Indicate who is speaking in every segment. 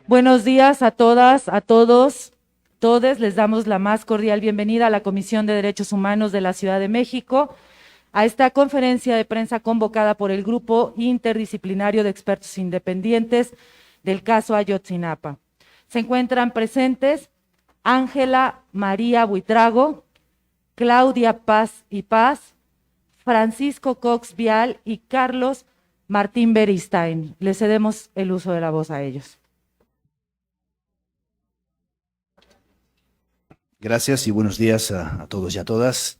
Speaker 1: Buenos días a todas, a todos, todes. Les damos la más cordial bienvenida a la Comisión de Derechos Humanos de la Ciudad de México, a esta conferencia de prensa convocada por el Grupo Interdisciplinario de Expertos Independientes del caso Ayotzinapa. Se encuentran presentes Ángela María Buitrago, Claudia Paz y Paz, Francisco Cox Vial y Carlos Martín Beristain. Les cedemos el uso de la voz a ellos.
Speaker 2: Gracias y buenos días a todos y a todas.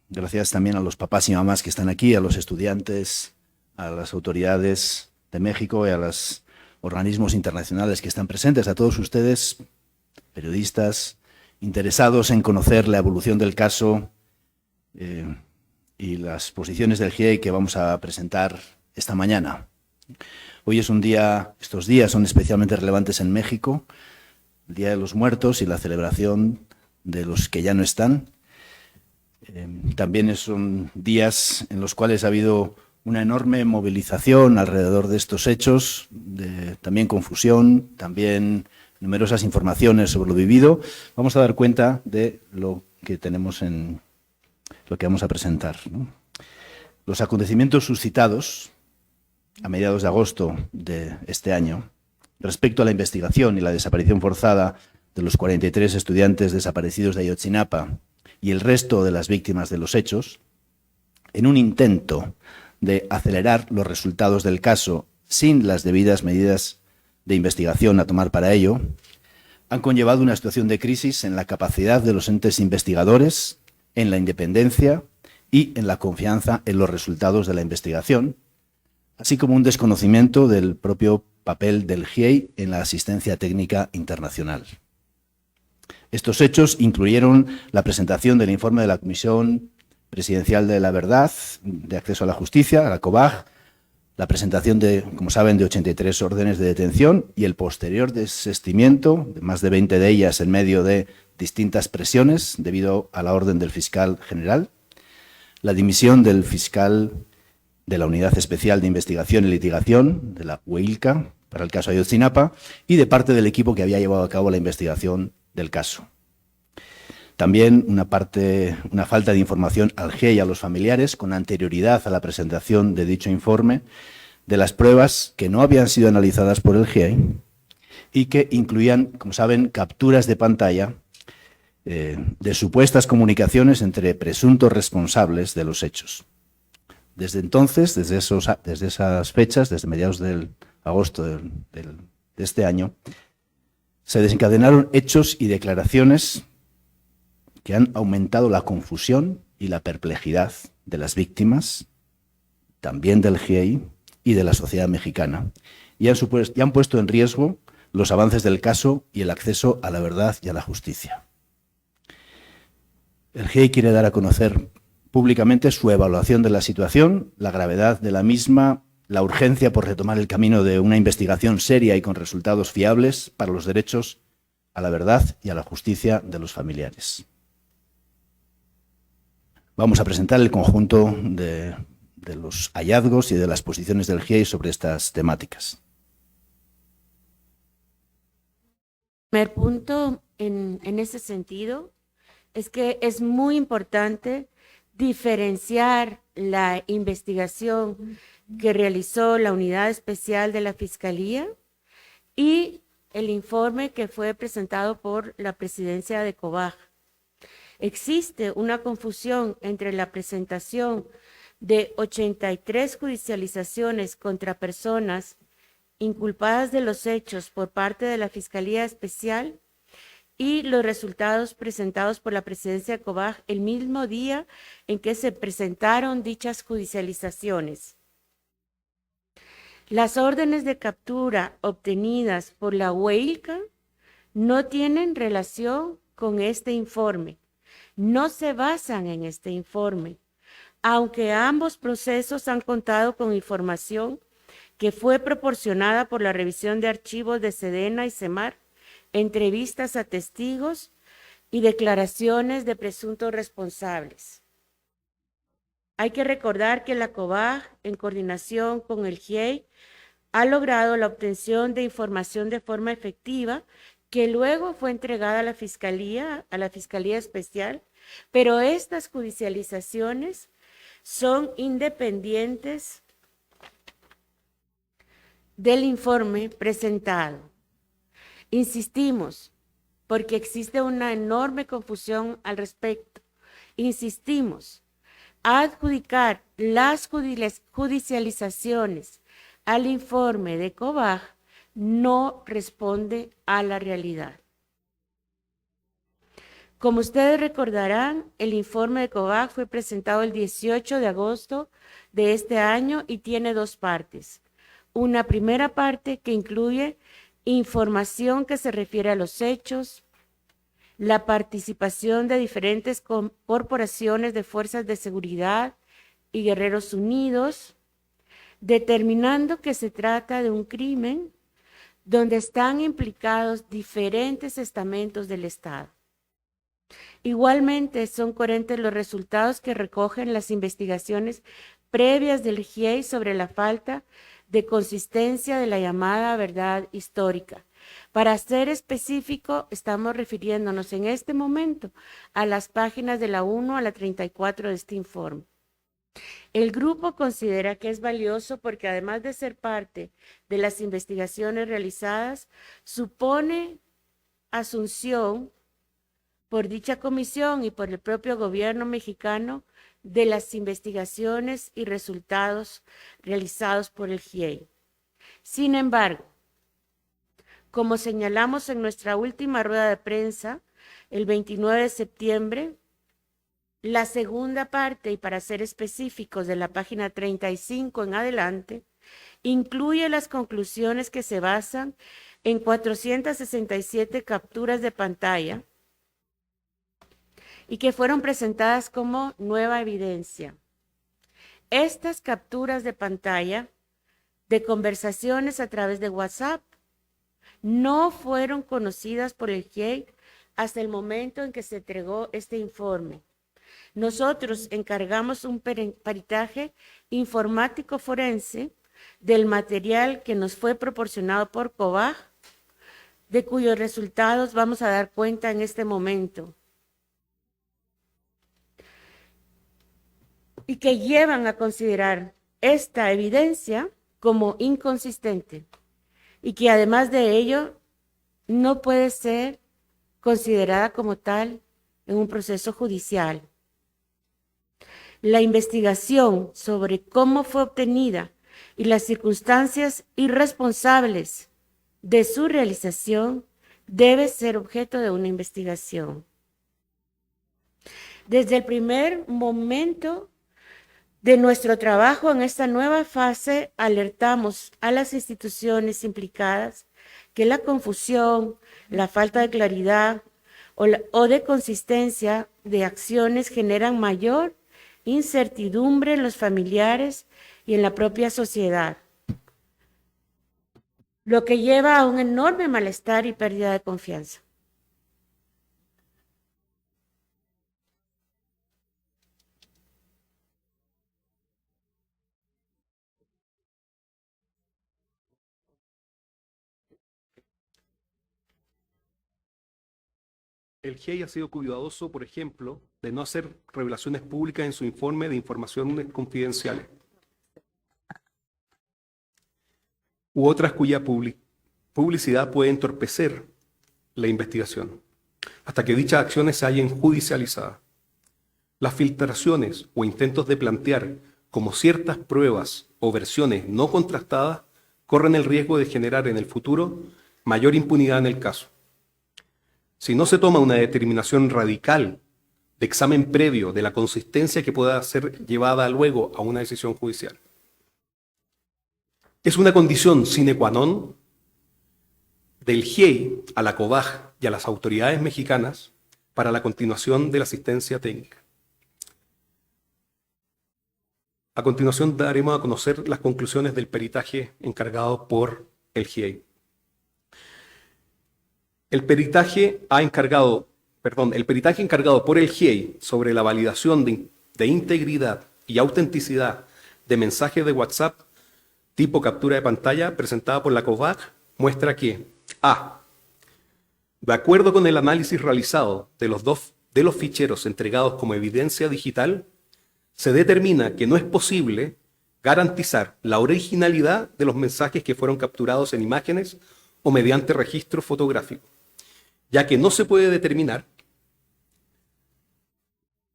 Speaker 2: Gracias también a los papás y mamás que están aquí, a los estudiantes, a las autoridades de México y a los organismos internacionales que están presentes, a todos ustedes, periodistas, interesados en conocer la evolución del caso y las posiciones del GIEI que vamos a presentar esta mañana. Hoy es un día, estos días son especialmente relevantes en México, el Día de los Muertos y la celebración de los que ya no están. También son días en los cuales ha habido una enorme movilización alrededor de estos hechos, también confusión, también numerosas informaciones sobre lo vivido. Vamos a dar cuenta de lo que tenemos en lo que vamos a presentar, ¿no? Los acontecimientos suscitados a mediados de agosto de este año respecto a la investigación y la desaparición forzada de los 43 estudiantes desaparecidos de Ayotzinapa y el resto de las víctimas de los hechos, en un intento de acelerar los resultados del caso sin las debidas medidas de investigación a tomar para ello, han conllevado una situación de crisis en la capacidad de los entes investigadores, en la independencia y en la confianza en los resultados de la investigación, así como un desconocimiento del propio papel del GIEI en la asistencia técnica internacional. Estos hechos incluyeron la presentación del informe de la Comisión Presidencial de la Verdad, de Acceso a la Justicia, la COVAG, la presentación de, como saben, de 83 órdenes de detención y el posterior desistimiento de más de 20 de ellas en medio de distintas presiones debido a la orden del fiscal general, la dimisión del fiscal de la Unidad Especial de Investigación y Litigación, de la UEILCA, para el caso Ayotzinapa, y de parte del equipo que había llevado a cabo la investigación del caso. También una falta de información al GIEI y a los familiares con anterioridad a la presentación de dicho informe de las pruebas que no habían sido analizadas por el GIEI y que incluían, como saben, capturas de pantalla de supuestas comunicaciones entre presuntos responsables de los hechos. Desde entonces, desde esas fechas, desde mediados de agosto de este año, se desencadenaron hechos y declaraciones que han aumentado la confusión y la perplejidad de las víctimas, también del GIEI y de la sociedad mexicana, y han puesto en riesgo los avances del caso y el acceso a la verdad y a la justicia. El GIEI quiere dar a conocer públicamente su evaluación de la situación, la gravedad de la misma, la urgencia por retomar el camino de una investigación seria y con resultados fiables para los derechos a la verdad y a la justicia de los familiares. Vamos a presentar el conjunto de los hallazgos y de las posiciones del GIEI sobre estas temáticas.
Speaker 3: El primer punto en ese sentido es que es muy importante diferenciar la investigación que realizó la Unidad Especial de la Fiscalía y el informe que fue presentado por la presidencia de COVAG. Existe una confusión entre la presentación de 83 judicializaciones contra personas inculpadas de los hechos por parte de la Fiscalía Especial y los resultados presentados por la presidencia de COVAG el mismo día en que se presentaron dichas judicializaciones. Las órdenes de captura obtenidas por la UEILCA no tienen relación con este informe, no se basan en este informe, aunque ambos procesos han contado con información que fue proporcionada por la revisión de archivos de SEDENA y CEMAR, entrevistas a testigos y declaraciones de presuntos responsables. Hay que recordar que la COVAG, en coordinación con el GIEI, ha logrado la obtención de información de forma efectiva que luego fue entregada a la Fiscalía Especial, pero estas judicializaciones son independientes del informe presentado. Insistimos, porque existe una enorme confusión al respecto. Insistimos, adjudicar las judicializaciones al informe de COBAG no responde a la realidad. Como ustedes recordarán, el informe de COBAG fue presentado el 18 de agosto de este año y tiene dos partes. Una primera parte que incluye información que se refiere a los hechos, la participación de diferentes corporaciones de fuerzas de seguridad y Guerreros Unidos, determinando que se trata de un crimen donde están implicados diferentes estamentos del Estado. Igualmente son coherentes los resultados que recogen las investigaciones previas del GIEI sobre la falta de consistencia de la llamada verdad histórica. Para ser específico, estamos refiriéndonos en este momento a las páginas de la 1 a la 34 de este informe. El grupo considera que es valioso porque además de ser parte de las investigaciones realizadas, supone asunción por dicha comisión y por el propio gobierno mexicano de las investigaciones y resultados realizados por el GIEI. Sin embargo, como señalamos en nuestra última rueda de prensa, el 29 de septiembre, la segunda parte, y para ser específicos de la página 35 en adelante, incluye las conclusiones que se basan en 467 capturas de pantalla y que fueron presentadas como nueva evidencia. Estas capturas de pantalla de conversaciones a través de WhatsApp no fueron conocidas por el GIEI hasta el momento en que se entregó este informe. Nosotros encargamos un peritaje informático forense del material que nos fue proporcionado por COBAG, de cuyos resultados vamos a dar cuenta en este momento, y que llevan a considerar esta evidencia como inconsistente y que además de ello no puede ser considerada como tal en un proceso judicial. La investigación sobre cómo fue obtenida y las circunstancias irresponsables de su realización debe ser objeto de una investigación. Desde el primer momento de nuestro trabajo en esta nueva fase, alertamos a las instituciones implicadas que la confusión, la falta de claridad o de consistencia de acciones generan mayor incertidumbre en los familiares y en la propia sociedad, lo que lleva a un enorme malestar y pérdida de confianza.
Speaker 4: El GIEI ha sido cuidadoso, por ejemplo, de no hacer revelaciones públicas en su informe de informaciones confidenciales u otras cuya publicidad puede entorpecer la investigación, hasta que dichas acciones se hallen judicializadas. Las filtraciones o intentos de plantear como ciertas pruebas o versiones no contrastadas corren el riesgo de generar en el futuro mayor impunidad en el caso. Si no se toma una determinación radical de examen previo de la consistencia que pueda ser llevada luego a una decisión judicial. Es una condición sine qua non del GIEI a la COBAG y a las autoridades mexicanas para la continuación de la asistencia técnica. A continuación daremos a conocer las conclusiones del peritaje encargado por el GIEI. El peritaje encargado por el GIEI sobre la validación de integridad y autenticidad de mensajes de WhatsApp tipo captura de pantalla presentada por la COVAC muestra que A. De acuerdo con el análisis realizado de los ficheros entregados como evidencia digital, se determina que no es posible garantizar la originalidad de los mensajes que fueron capturados en imágenes o mediante registro fotográfico, ya que no se puede determinar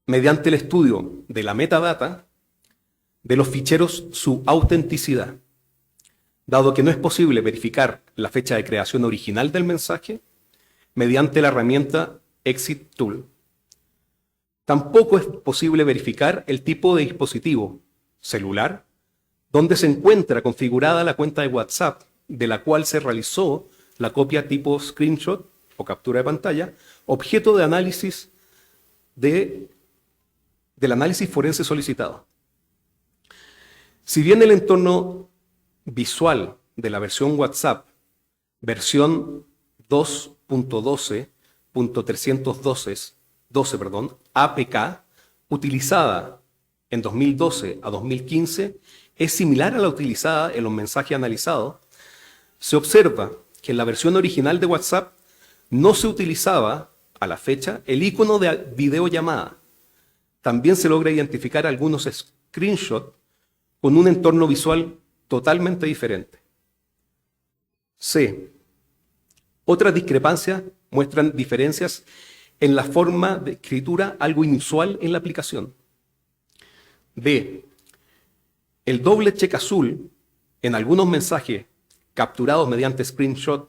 Speaker 4: mediante el estudio de la metadata de los ficheros su autenticidad, dado que no es posible verificar la fecha de creación original del mensaje mediante la herramienta Exit Tool. Tampoco es posible verificar el tipo de dispositivo celular donde se encuentra configurada la cuenta de WhatsApp de la cual se realizó la copia tipo screenshot o captura de pantalla, objeto de análisis del análisis forense solicitado. Si bien el entorno visual de la versión WhatsApp, versión 2.12.312, APK, utilizada en 2012 a 2015, es similar a la utilizada en los mensajes analizados, se observa que en la versión original de WhatsApp no se utilizaba a la fecha el icono de videollamada. También se logra identificar algunos screenshots con un entorno visual totalmente diferente. C. Otras discrepancias muestran diferencias en la forma de escritura, algo inusual en la aplicación. D. El doble check azul en algunos mensajes capturados mediante screenshot,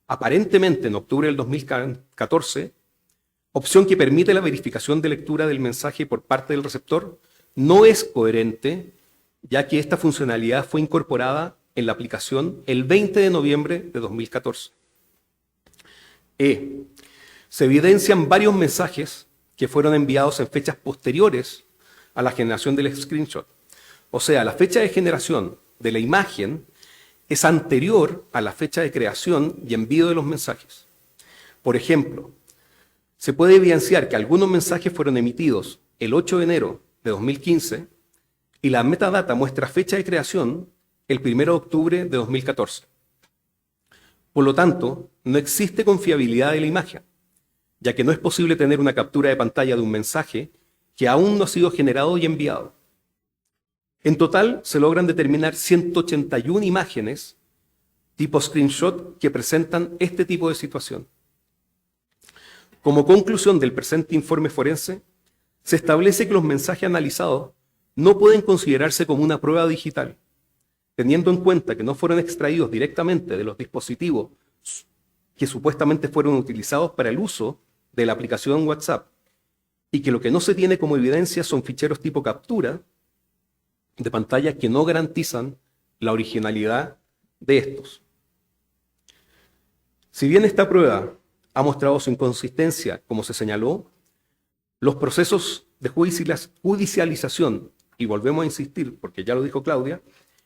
Speaker 4: aparentemente en octubre del 2014, opción que permite la verificación de lectura del mensaje por parte del receptor, no es coherente, ya que esta funcionalidad fue incorporada en la aplicación el 20 de noviembre de 2014. E. Se evidencian varios mensajes que fueron enviados en fechas posteriores a la generación del screenshot. O sea, la fecha de generación de la imagen es anterior a la fecha de creación y envío de los mensajes. Por ejemplo, se puede evidenciar que algunos mensajes fueron emitidos el 8 de enero de 2015 y la metadata muestra fecha de creación el 1 de octubre de 2014. Por lo tanto, no existe confiabilidad de la imagen, ya que no es posible tener una captura de pantalla de un mensaje que aún no ha sido generado y enviado. En total, se logran determinar 181 imágenes tipo screenshot que presentan este tipo de situación. Como conclusión del presente informe forense, se establece que los mensajes analizados no pueden considerarse como una prueba digital, teniendo en cuenta que no fueron extraídos directamente de los dispositivos que supuestamente fueron utilizados para el uso de la aplicación WhatsApp, y que lo que no se tiene como evidencia son ficheros tipo captura de pantalla que no garantizan la originalidad de estos. Si bien esta prueba ha mostrado su inconsistencia, como se señaló, los procesos de judicialización, y volvemos a insistir, porque ya lo dijo Claudia,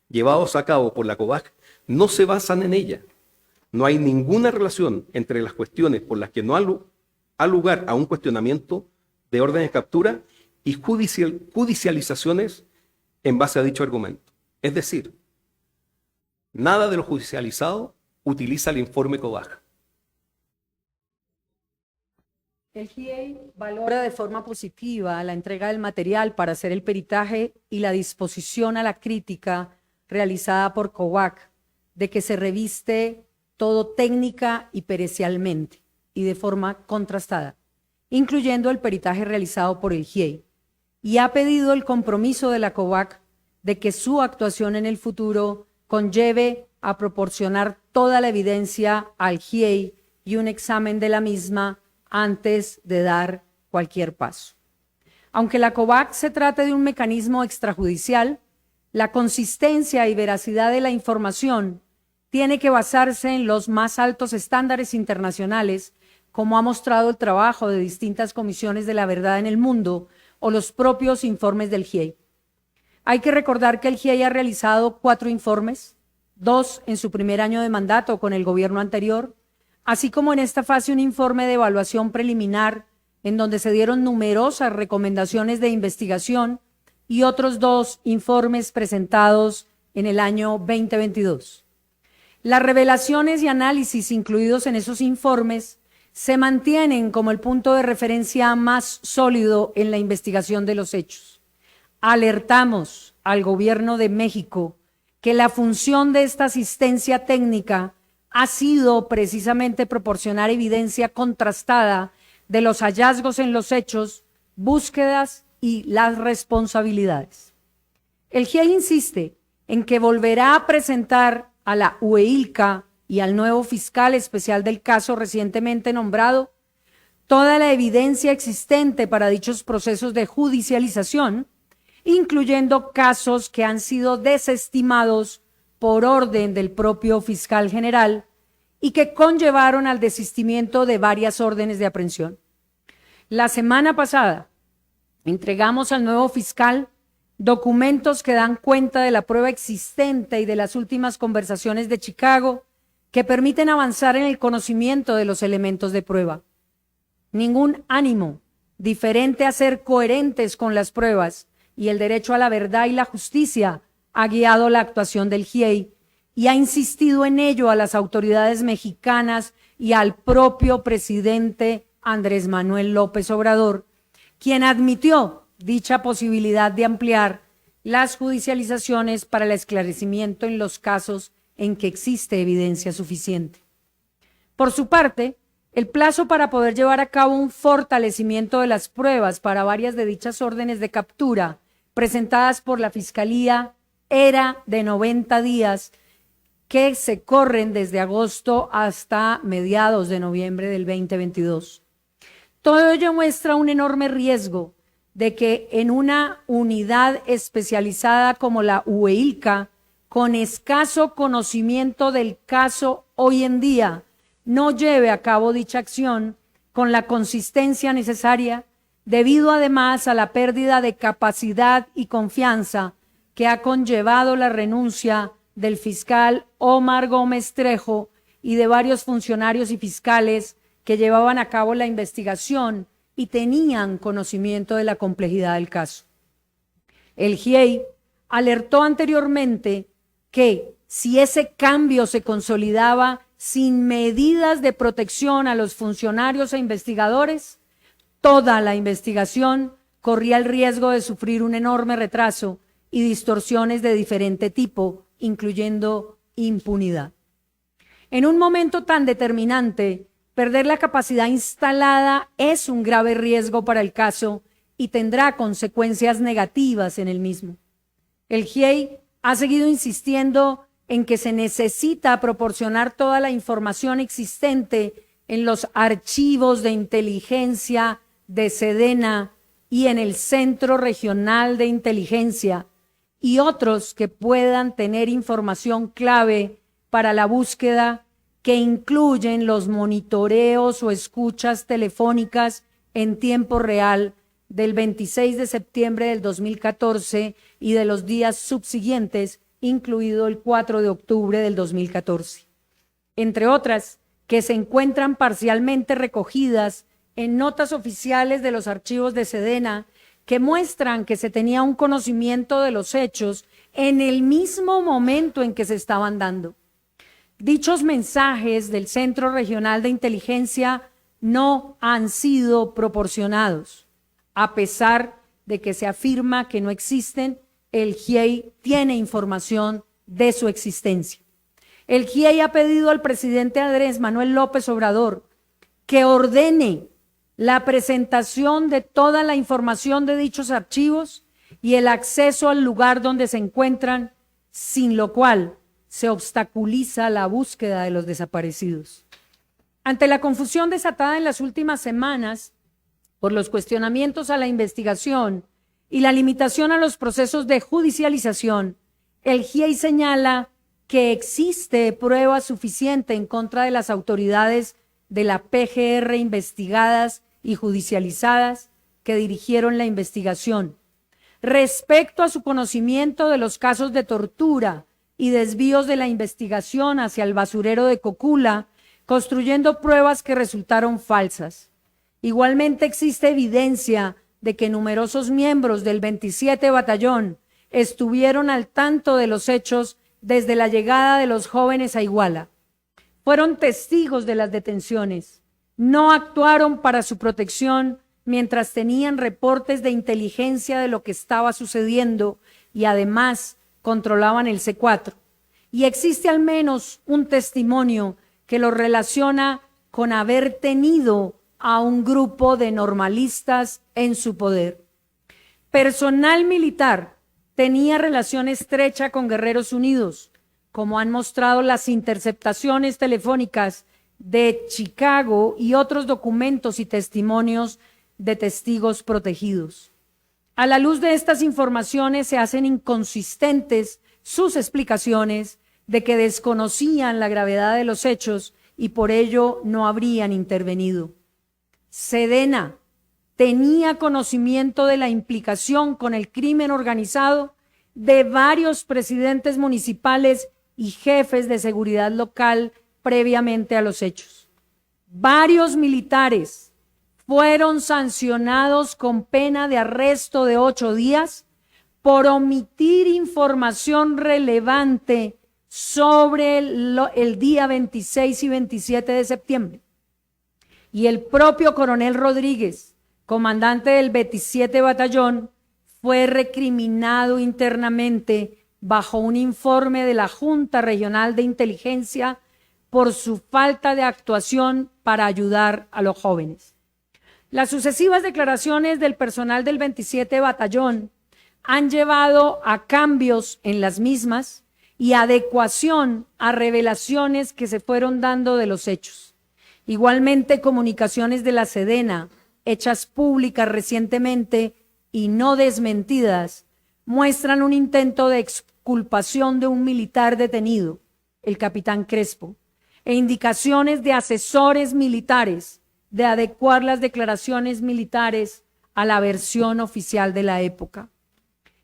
Speaker 4: llevados a cabo por la COVAC, no se basan en ella. No hay ninguna relación entre las cuestiones por las que no ha lugar a un cuestionamiento de orden de captura y judicializaciones en base a dicho argumento. Es decir, nada de lo judicializado utiliza el informe COVAC.
Speaker 5: El GIEI valora de forma positiva la entrega del material para hacer el peritaje y la disposición a la crítica realizada por COVAC de que se reviste todo técnica y pericialmente y de forma contrastada, incluyendo el peritaje realizado por el GIEI, y ha pedido el compromiso de la COVAC de que su actuación en el futuro conlleve a proporcionar toda la evidencia al GIEI y un examen de la misma antes de dar cualquier paso. Aunque la COVAC se trate de un mecanismo extrajudicial, la consistencia y veracidad de la información tiene que basarse en los más altos estándares internacionales, como ha mostrado el trabajo de distintas comisiones de la verdad en el mundo o los propios informes del GIEI. Hay que recordar que el GIEI ha realizado 4 informes, 2 en su primer año de mandato con el gobierno anterior, así como en esta fase un informe de evaluación preliminar en donde se dieron numerosas recomendaciones de investigación y otros 2 informes presentados en el año 2022. Las revelaciones y análisis incluidos en esos informes se mantienen como el punto de referencia más sólido en la investigación de los hechos. Alertamos al Gobierno de México que la función de esta asistencia técnica ha sido precisamente proporcionar evidencia contrastada de los hallazgos en los hechos, búsquedas y las responsabilidades. El GIEI insiste en que volverá a presentar a la UEILCA y al nuevo fiscal especial del caso recientemente nombrado toda la evidencia existente para dichos procesos de judicialización, incluyendo casos que han sido desestimados por orden del propio fiscal general y que conllevaron al desistimiento de varias órdenes de aprehensión. La semana pasada entregamos al nuevo fiscal documentos que dan cuenta de la prueba existente y de las últimas conversaciones de Chicago que permiten avanzar en el conocimiento de los elementos de prueba. Ningún ánimo diferente a ser coherentes con las pruebas y el derecho a la verdad y la justicia ha guiado la actuación del GIEI y ha insistido en ello a las autoridades mexicanas y al propio presidente Andrés Manuel López Obrador, quien admitió dicha posibilidad de ampliar las judicializaciones para el esclarecimiento en los casos en que existe evidencia suficiente. Por su parte, el plazo para poder llevar a cabo un fortalecimiento de las pruebas para varias de dichas órdenes de captura presentadas por la Fiscalía era de 90 días que se corren desde agosto hasta mediados de noviembre del 2022. Todo ello muestra un enorme riesgo de que en una unidad especializada como la UEILCA, con escaso conocimiento del caso hoy en día, no lleve a cabo dicha acción con la consistencia necesaria, debido además a la pérdida de capacidad y confianza que ha conllevado la renuncia del fiscal Omar Gómez Trejo y de varios funcionarios y fiscales que llevaban a cabo la investigación y tenían conocimiento de la complejidad del caso. El GIEI alertó anteriormente que si ese cambio se consolidaba sin medidas de protección a los funcionarios e investigadores, toda la investigación corría el riesgo de sufrir un enorme retraso y distorsiones de diferente tipo, incluyendo impunidad. En un momento tan determinante, perder la capacidad instalada es un grave riesgo para el caso y tendrá consecuencias negativas en el mismo. El GIEI ha seguido insistiendo en que se necesita proporcionar toda la información existente en los archivos de inteligencia de SEDENA y en el Centro Regional de Inteligencia y otros que puedan tener información clave para la búsqueda, que incluyen los monitoreos o escuchas telefónicas en tiempo real del 26 de septiembre del 2014 y de los días subsiguientes, incluido el 4 de octubre del 2014. Entre otras, que se encuentran parcialmente recogidas en notas oficiales de los archivos de SEDENA que muestran que se tenía un conocimiento de los hechos en el mismo momento en que se estaban dando. Dichos mensajes del Centro Regional de Inteligencia no han sido proporcionados. A pesar de que se afirma que no existen, el GIEI tiene información de su existencia. El GIEI ha pedido al presidente Andrés Manuel López Obrador que ordene la presentación de toda la información de dichos archivos y el acceso al lugar donde se encuentran, sin lo cual se obstaculiza la búsqueda de los desaparecidos. Ante la confusión desatada en las últimas semanas por los cuestionamientos a la investigación y la limitación a los procesos de judicialización, el GIEI señala que existe prueba suficiente en contra de las autoridades de la PGR investigadas y judicializadas que dirigieron la investigación. Respecto a su conocimiento de los casos de tortura y desvíos de la investigación hacia el basurero de Cocula, construyendo pruebas que resultaron falsas. Igualmente existe evidencia de que numerosos miembros del 27 Batallón, estuvieron al tanto de los hechos desde la llegada de los jóvenes a Iguala. Fueron testigos de las detenciones. No actuaron para su protección mientras tenían reportes de inteligencia de lo que estaba sucediendo y además controlaban el C4. Y existe al menos un testimonio que lo relaciona con haber tenido a un grupo de normalistas en su poder. Personal militar tenía relación estrecha con Guerreros Unidos, como han mostrado las interceptaciones telefónicas de Chicago y otros documentos y testimonios de testigos protegidos. A la luz de estas informaciones se hacen inconsistentes sus explicaciones de que desconocían la gravedad de los hechos y por ello no habrían intervenido. Sedena tenía conocimiento de la implicación con el crimen organizado de varios presidentes municipales y jefes de seguridad local previamente a los hechos. Varios militares fueron sancionados con pena de arresto de 8 días por omitir información relevante sobre el día 26 y 27 de septiembre. Y el propio coronel Rodríguez, comandante del 27 Batallón, fue recriminado internamente bajo un informe de la Junta Regional de Inteligencia por su falta de actuación para ayudar a los jóvenes. Las sucesivas declaraciones del personal del 27 Batallón han llevado a cambios en las mismas y adecuación a revelaciones que se fueron dando de los hechos. Igualmente, comunicaciones de la Sedena, hechas públicas recientemente y no desmentidas, muestran un intento de exculpación de un militar detenido, el capitán Crespo, e indicaciones de asesores militares de adecuar las declaraciones militares a la versión oficial de la época.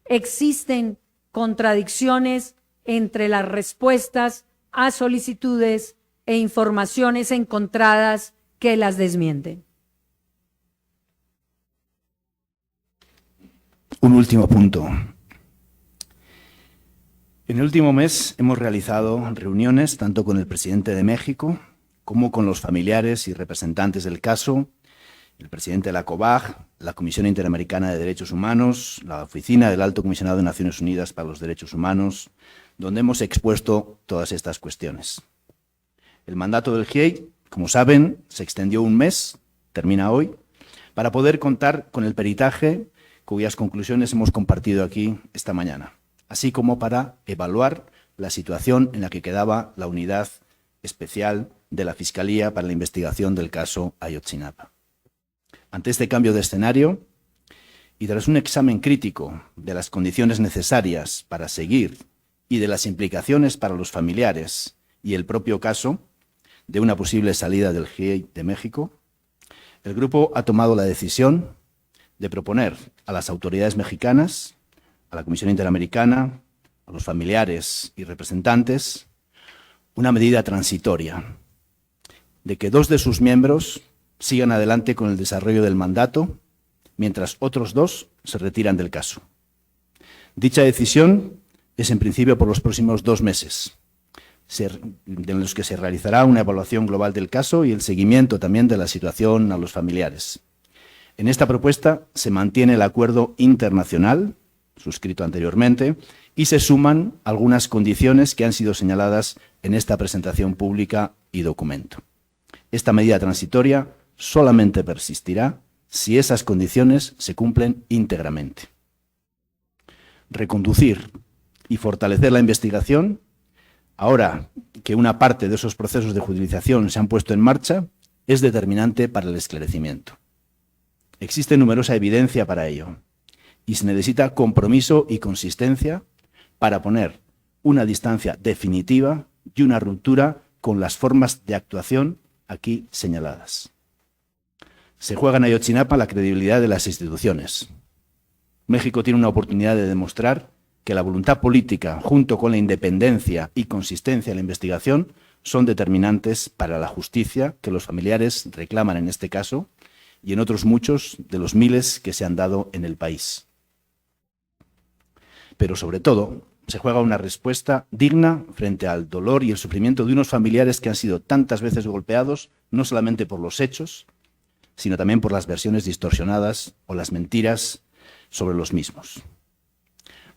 Speaker 5: Existen contradicciones entre las respuestas a solicitudes e informaciones encontradas que las desmienten.
Speaker 2: Un último punto. En el último mes hemos realizado reuniones tanto con el presidente de México como con los familiares y representantes del caso, el presidente de la COBAG, la Comisión Interamericana de Derechos Humanos, la Oficina del Alto Comisionado de Naciones Unidas para los Derechos Humanos, donde hemos expuesto todas estas cuestiones. El mandato del GIEI, como saben, se extendió un mes, termina hoy, para poder contar con el peritaje cuyas conclusiones hemos compartido aquí esta mañana, así como para evaluar la situación en la que quedaba la unidad especial de la Fiscalía para la investigación del caso Ayotzinapa. Ante este cambio de escenario, y tras un examen crítico de las condiciones necesarias para seguir y de las implicaciones para los familiares y el propio caso de una posible salida del GIEI de México, el grupo ha tomado la decisión de proponer a las autoridades mexicanas, a la Comisión Interamericana, a los familiares y representantes, una medida transitoria de que 2 de sus miembros sigan adelante con el desarrollo del mandato, mientras otros 2 se retiran del caso. Dicha decisión es en principio por los próximos 2 meses, en los que se realizará una evaluación global del caso y el seguimiento también de la situación a los familiares. En esta propuesta se mantiene el acuerdo internacional, suscrito anteriormente, y se suman algunas condiciones que han sido señaladas en esta presentación pública y documento. Esta medida transitoria solamente persistirá si esas condiciones se cumplen íntegramente. Reconducir y fortalecer la investigación, ahora que una parte de esos procesos de judicialización se han puesto en marcha, es determinante para el esclarecimiento. Existe numerosa evidencia para ello y se necesita compromiso y consistencia para poner una distancia definitiva y una ruptura con las formas de actuación aquí señaladas. Se juega en Ayotzinapa la credibilidad de las instituciones. México tiene una oportunidad de demostrar que la voluntad política, junto con la independencia y consistencia de la investigación, son determinantes para la justicia que los familiares reclaman en este caso y en otros muchos de los miles que se han dado en el país. pero sobre todo se juega una respuesta digna frente al dolor y el sufrimiento de unos familiares que han sido tantas veces golpeados, no solamente por los hechos, sino también por las versiones distorsionadas o las mentiras sobre los mismos.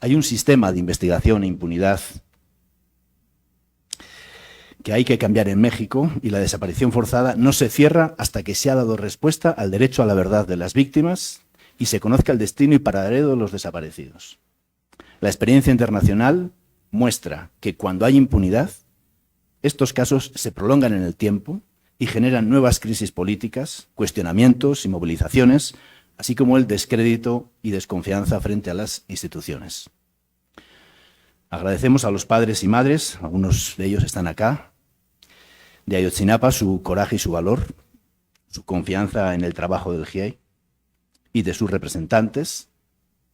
Speaker 2: Hay un sistema de investigación e impunidad que hay que cambiar en México, y la desaparición forzada no se cierra hasta que se ha dado respuesta al derecho a la verdad de las víctimas y se conozca el destino y paradero de los desaparecidos. La experiencia internacional muestra que cuando hay impunidad, estos casos se prolongan en el tiempo y generan nuevas crisis políticas, cuestionamientos y movilizaciones, así como el descrédito y desconfianza frente a las instituciones. Agradecemos a los padres y madres, algunos de ellos están acá, de Ayotzinapa, su coraje y su valor, su confianza en el trabajo del GIEI y de sus representantes,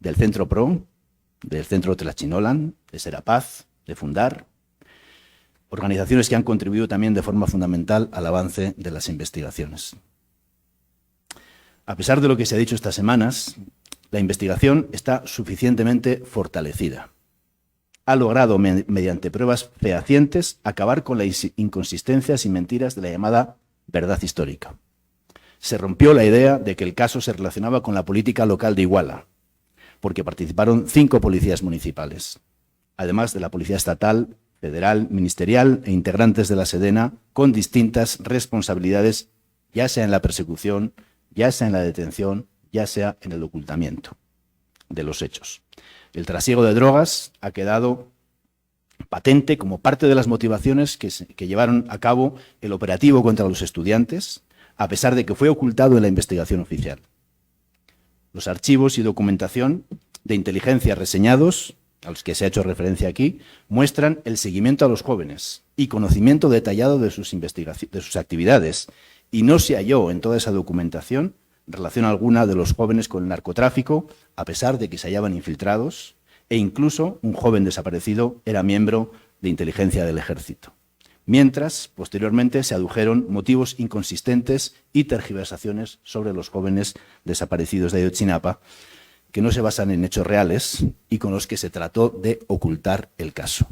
Speaker 2: del Centro PRO, del Centro Tlachinolan, de Serapaz, de Fundar, organizaciones que han contribuido también de forma fundamental al avance de las investigaciones. A pesar de lo que se ha dicho estas semanas, la investigación está suficientemente fortalecida. Ha logrado, mediante pruebas fehacientes, acabar con las inconsistencias y mentiras de la llamada verdad histórica. Se rompió la idea de que el caso se relacionaba con la política local de Iguala, porque participaron 5 policías municipales, además de la Policía Estatal, Federal, Ministerial e integrantes de la Sedena, con distintas responsabilidades, ya sea en la persecución, ya sea en la detención, ya sea en el ocultamiento de los hechos. El trasiego de drogas ha quedado patente como parte de las motivaciones que llevaron a cabo el operativo contra los estudiantes, a pesar de que fue ocultado en la investigación oficial. Los archivos y documentación de inteligencia reseñados, a los que se ha hecho referencia aquí, muestran el seguimiento a los jóvenes y conocimiento detallado de sus actividades, y no se halló en toda esa documentación relación alguna de los jóvenes con el narcotráfico, a pesar de que se hallaban infiltrados, e incluso un joven desaparecido era miembro de inteligencia del ejército. Mientras, posteriormente, se adujeron motivos inconsistentes y tergiversaciones sobre los jóvenes desaparecidos de Ayotzinapa, que no se basan en hechos reales y con los que se trató de ocultar el caso.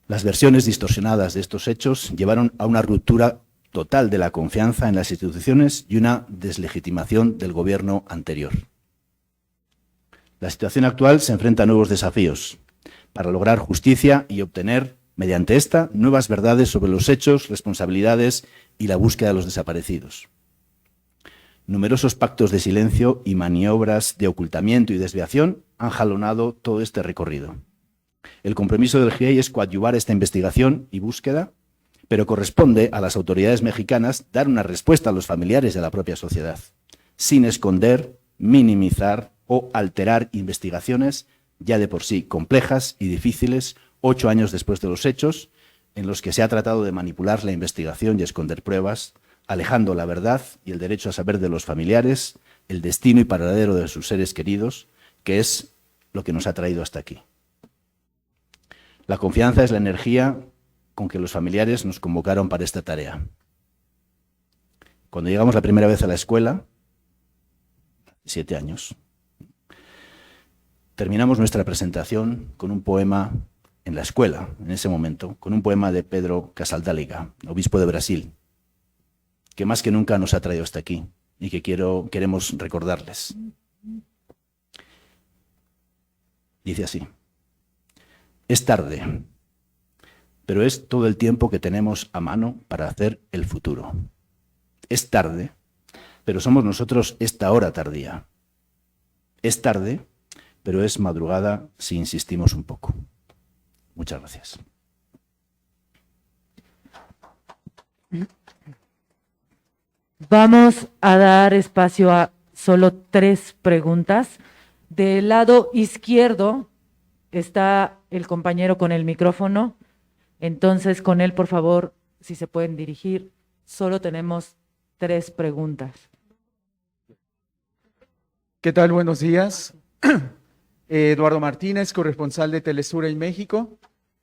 Speaker 2: Las versiones distorsionadas de estos hechos llevaron a una ruptura total de la confianza en las instituciones y una deslegitimación del gobierno anterior. La situación actual se enfrenta a nuevos desafíos para lograr justicia y obtener, mediante esta, nuevas verdades sobre los hechos, responsabilidades y la búsqueda de los desaparecidos. Numerosos pactos de silencio y maniobras de ocultamiento y desviación han jalonado todo este recorrido. El compromiso del GIEI es coadyuvar esta investigación y búsqueda, pero corresponde a las autoridades mexicanas dar una respuesta a los familiares de la propia sociedad, sin esconder, minimizar o alterar investigaciones ya de por sí complejas y difíciles 8 años después de los hechos, en los que se ha tratado de manipular la investigación y esconder pruebas, alejando la verdad y el derecho a saber de los familiares, el destino y paradero de sus seres queridos, que es lo que nos ha traído hasta aquí. La confianza es la energía con que los familiares nos convocaron para esta tarea. Cuando llegamos la primera vez a la escuela, 7 años, terminamos nuestra presentación con un poema en la escuela, en ese momento, con un poema de Pedro Casaldáliga, obispo de Brasil, que más que nunca nos ha traído hasta aquí y que queremos recordarles. Dice así: es tarde, pero es todo el tiempo que tenemos a mano para hacer el futuro. Es tarde, pero somos nosotros esta hora tardía. Es tarde, pero es madrugada si insistimos un poco. Muchas gracias.
Speaker 1: Vamos a dar espacio a solo 3 preguntas. Del lado izquierdo está el compañero con el micrófono. Entonces, con él, por favor, si se pueden dirigir. Solo tenemos 3 preguntas.
Speaker 6: ¿Qué tal? Buenos días. Eduardo Martínez, corresponsal de Telesur en México.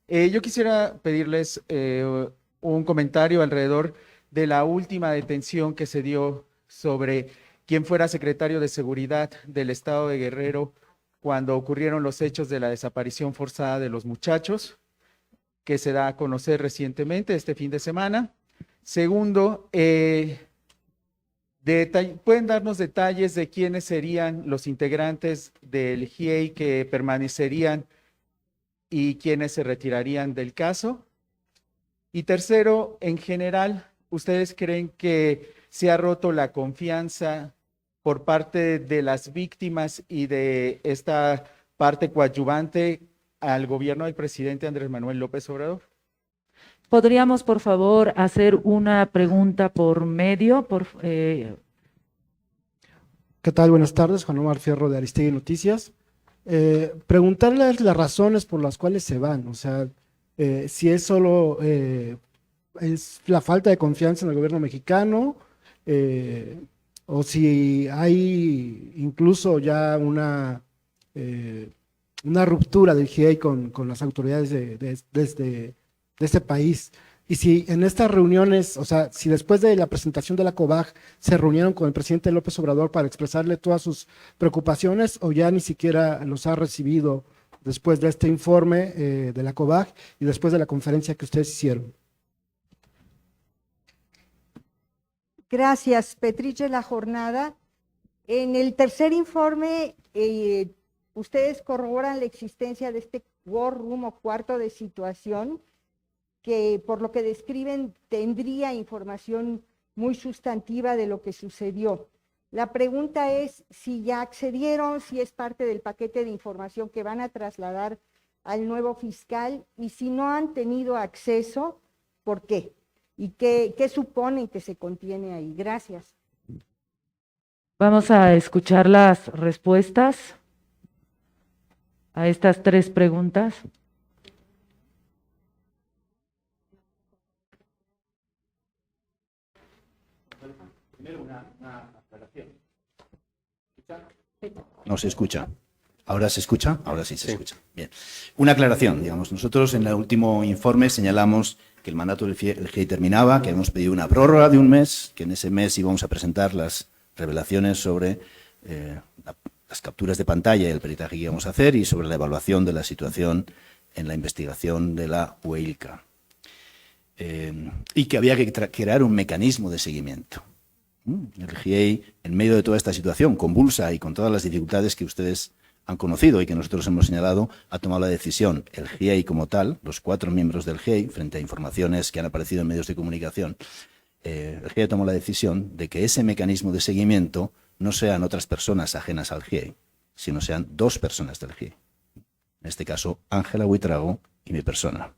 Speaker 6: Yo quisiera pedirles un comentario alrededor de la última detención que se dio sobre quien fuera secretario de Seguridad del Estado de Guerrero cuando ocurrieron los hechos de la desaparición forzada de los muchachos, que se da a conocer recientemente, este fin de semana. Segundo, ¿pueden darnos detalles de quiénes serían los integrantes del GIEI que permanecerían y quiénes se retirarían del caso? Y tercero, en general, ¿ustedes creen que se ha roto la confianza por parte de las víctimas y de esta parte coadyuvante al gobierno del presidente Andrés Manuel López Obrador?
Speaker 1: ¿Podríamos, por favor, hacer una pregunta por medio?
Speaker 7: ¿Qué tal? Buenas tardes, Juan Omar Fierro de Aristegui Noticias. Preguntarles las razones por las cuales se van, o sea, si es solo es la falta de confianza en el gobierno mexicano, o si hay incluso ya una ruptura del GIEI con las autoridades de este país. Y si en estas reuniones, o sea, si después de la presentación de la COBAG se reunieron con el presidente López Obrador para expresarle todas sus preocupaciones, o ya ni siquiera los ha recibido después de este informe de la COBAG y después de la conferencia que ustedes hicieron.
Speaker 8: Gracias, Petriche La Jornada. En el tercer informe, ustedes corroboran la existencia de este war room o cuarto de situación, que por lo que describen tendría información muy sustantiva de lo que sucedió. La pregunta es si ya accedieron, si es parte del paquete de información que van a trasladar al nuevo fiscal, y si no han tenido acceso, ¿por qué? ¿Y qué suponen que se contiene ahí? Gracias.
Speaker 1: Vamos a escuchar las respuestas a estas tres preguntas.
Speaker 2: No se escucha. ¿Ahora se escucha? Ahora sí se escucha. Bien. Una aclaración, digamos. Nosotros en el último informe señalamos que el mandato del GIEI terminaba, que hemos pedido una prórroga de un mes, que en ese mes íbamos a presentar las revelaciones sobre las capturas de pantalla y el peritaje que íbamos a hacer y sobre la evaluación de la situación en la investigación de la UEILCA. Y que había que crear un mecanismo de seguimiento. El GIEI, en medio de toda esta situación convulsa y con todas las dificultades que ustedes han conocido y que nosotros hemos señalado, ha tomado la decisión, el GIEI como tal, los 4 miembros del GIEI, frente a informaciones que han aparecido en medios de comunicación, el GIEI tomó la decisión de que ese mecanismo de seguimiento no sean otras personas ajenas al GIEI, sino sean 2 personas del GIEI. En este caso, Ángela Buitrago y mi persona.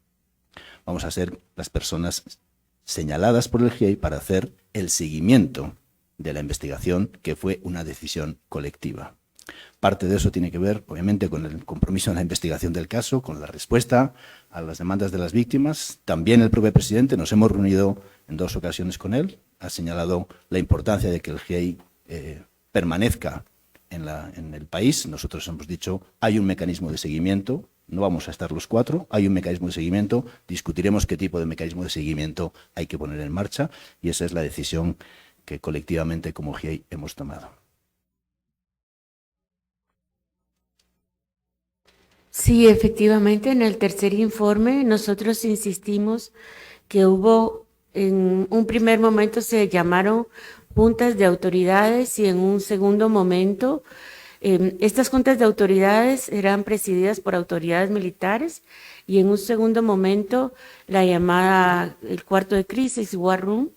Speaker 2: Vamos a ser las personas señaladas por el GIEI para hacer el seguimiento de la investigación, que fue una decisión colectiva. Parte de eso tiene que ver, obviamente, con el compromiso en la investigación del caso, con la respuesta a las demandas de las víctimas. También el propio presidente, nos hemos reunido en 2 ocasiones con él, ha señalado la importancia de que el GIEI permanezca en el país. Nosotros hemos dicho, hay un mecanismo de seguimiento, no vamos a estar los 4, hay un mecanismo de seguimiento, discutiremos qué tipo de mecanismo de seguimiento hay que poner en marcha, y esa es la decisión que colectivamente como GIEI hemos tomado.
Speaker 3: Sí, efectivamente, en el tercer informe nosotros insistimos que hubo, en un primer momento se llamaron juntas de autoridades y en un segundo momento estas juntas de autoridades eran presididas por autoridades militares y en un segundo momento la llamada el cuarto de crisis, War Room,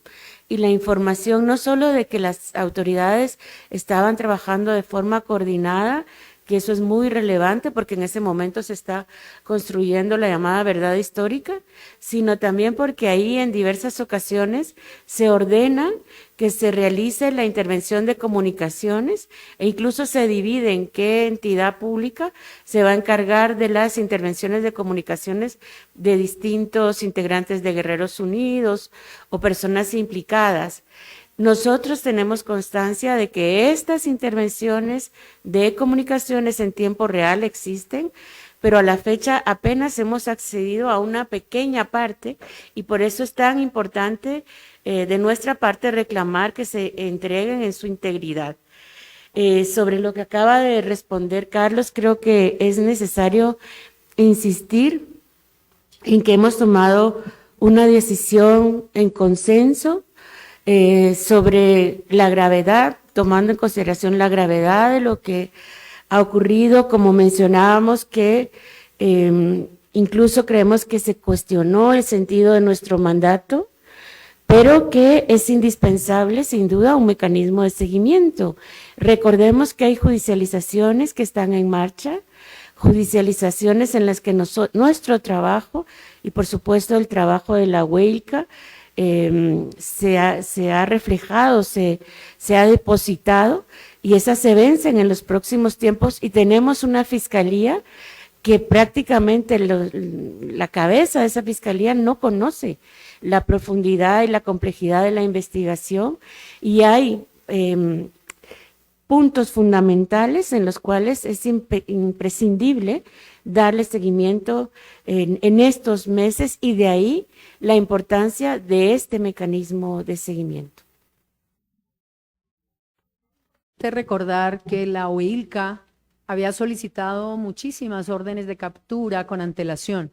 Speaker 3: y la información no solo de que las autoridades estaban trabajando de forma coordinada, que eso es muy relevante porque en ese momento se está construyendo la llamada verdad histórica, sino también porque ahí en diversas ocasiones se ordena que se realice la intervención de comunicaciones e incluso se divide en qué entidad pública se va a encargar de las intervenciones de comunicaciones de distintos integrantes de Guerreros Unidos o personas implicadas. Nosotros tenemos constancia de que estas intervenciones de comunicaciones en tiempo real existen, pero a la fecha apenas hemos accedido a una pequeña parte y por eso es tan importante de nuestra parte reclamar que se entreguen en su integridad. Sobre lo que acaba de responder Carlos, creo que es necesario insistir en que hemos tomado una decisión en consenso sobre la gravedad, tomando en consideración la gravedad de lo que ha ocurrido, como mencionábamos, que incluso creemos que se cuestionó el sentido de nuestro mandato, pero que es indispensable, sin duda, un mecanismo de seguimiento. Recordemos que hay judicializaciones que están en marcha, judicializaciones en las que nuestro trabajo y, por supuesto, el trabajo de la Huelca se ha reflejado, se ha depositado, y esas se vencen en los próximos tiempos, y tenemos una fiscalía que prácticamente la cabeza de esa fiscalía no conoce la profundidad y la complejidad de la investigación, y hay puntos fundamentales en los cuales es imprescindible darle seguimiento en estos meses, y de ahí la importancia de este mecanismo de seguimiento.
Speaker 5: Recordar que la OILCA había solicitado muchísimas órdenes de captura con antelación.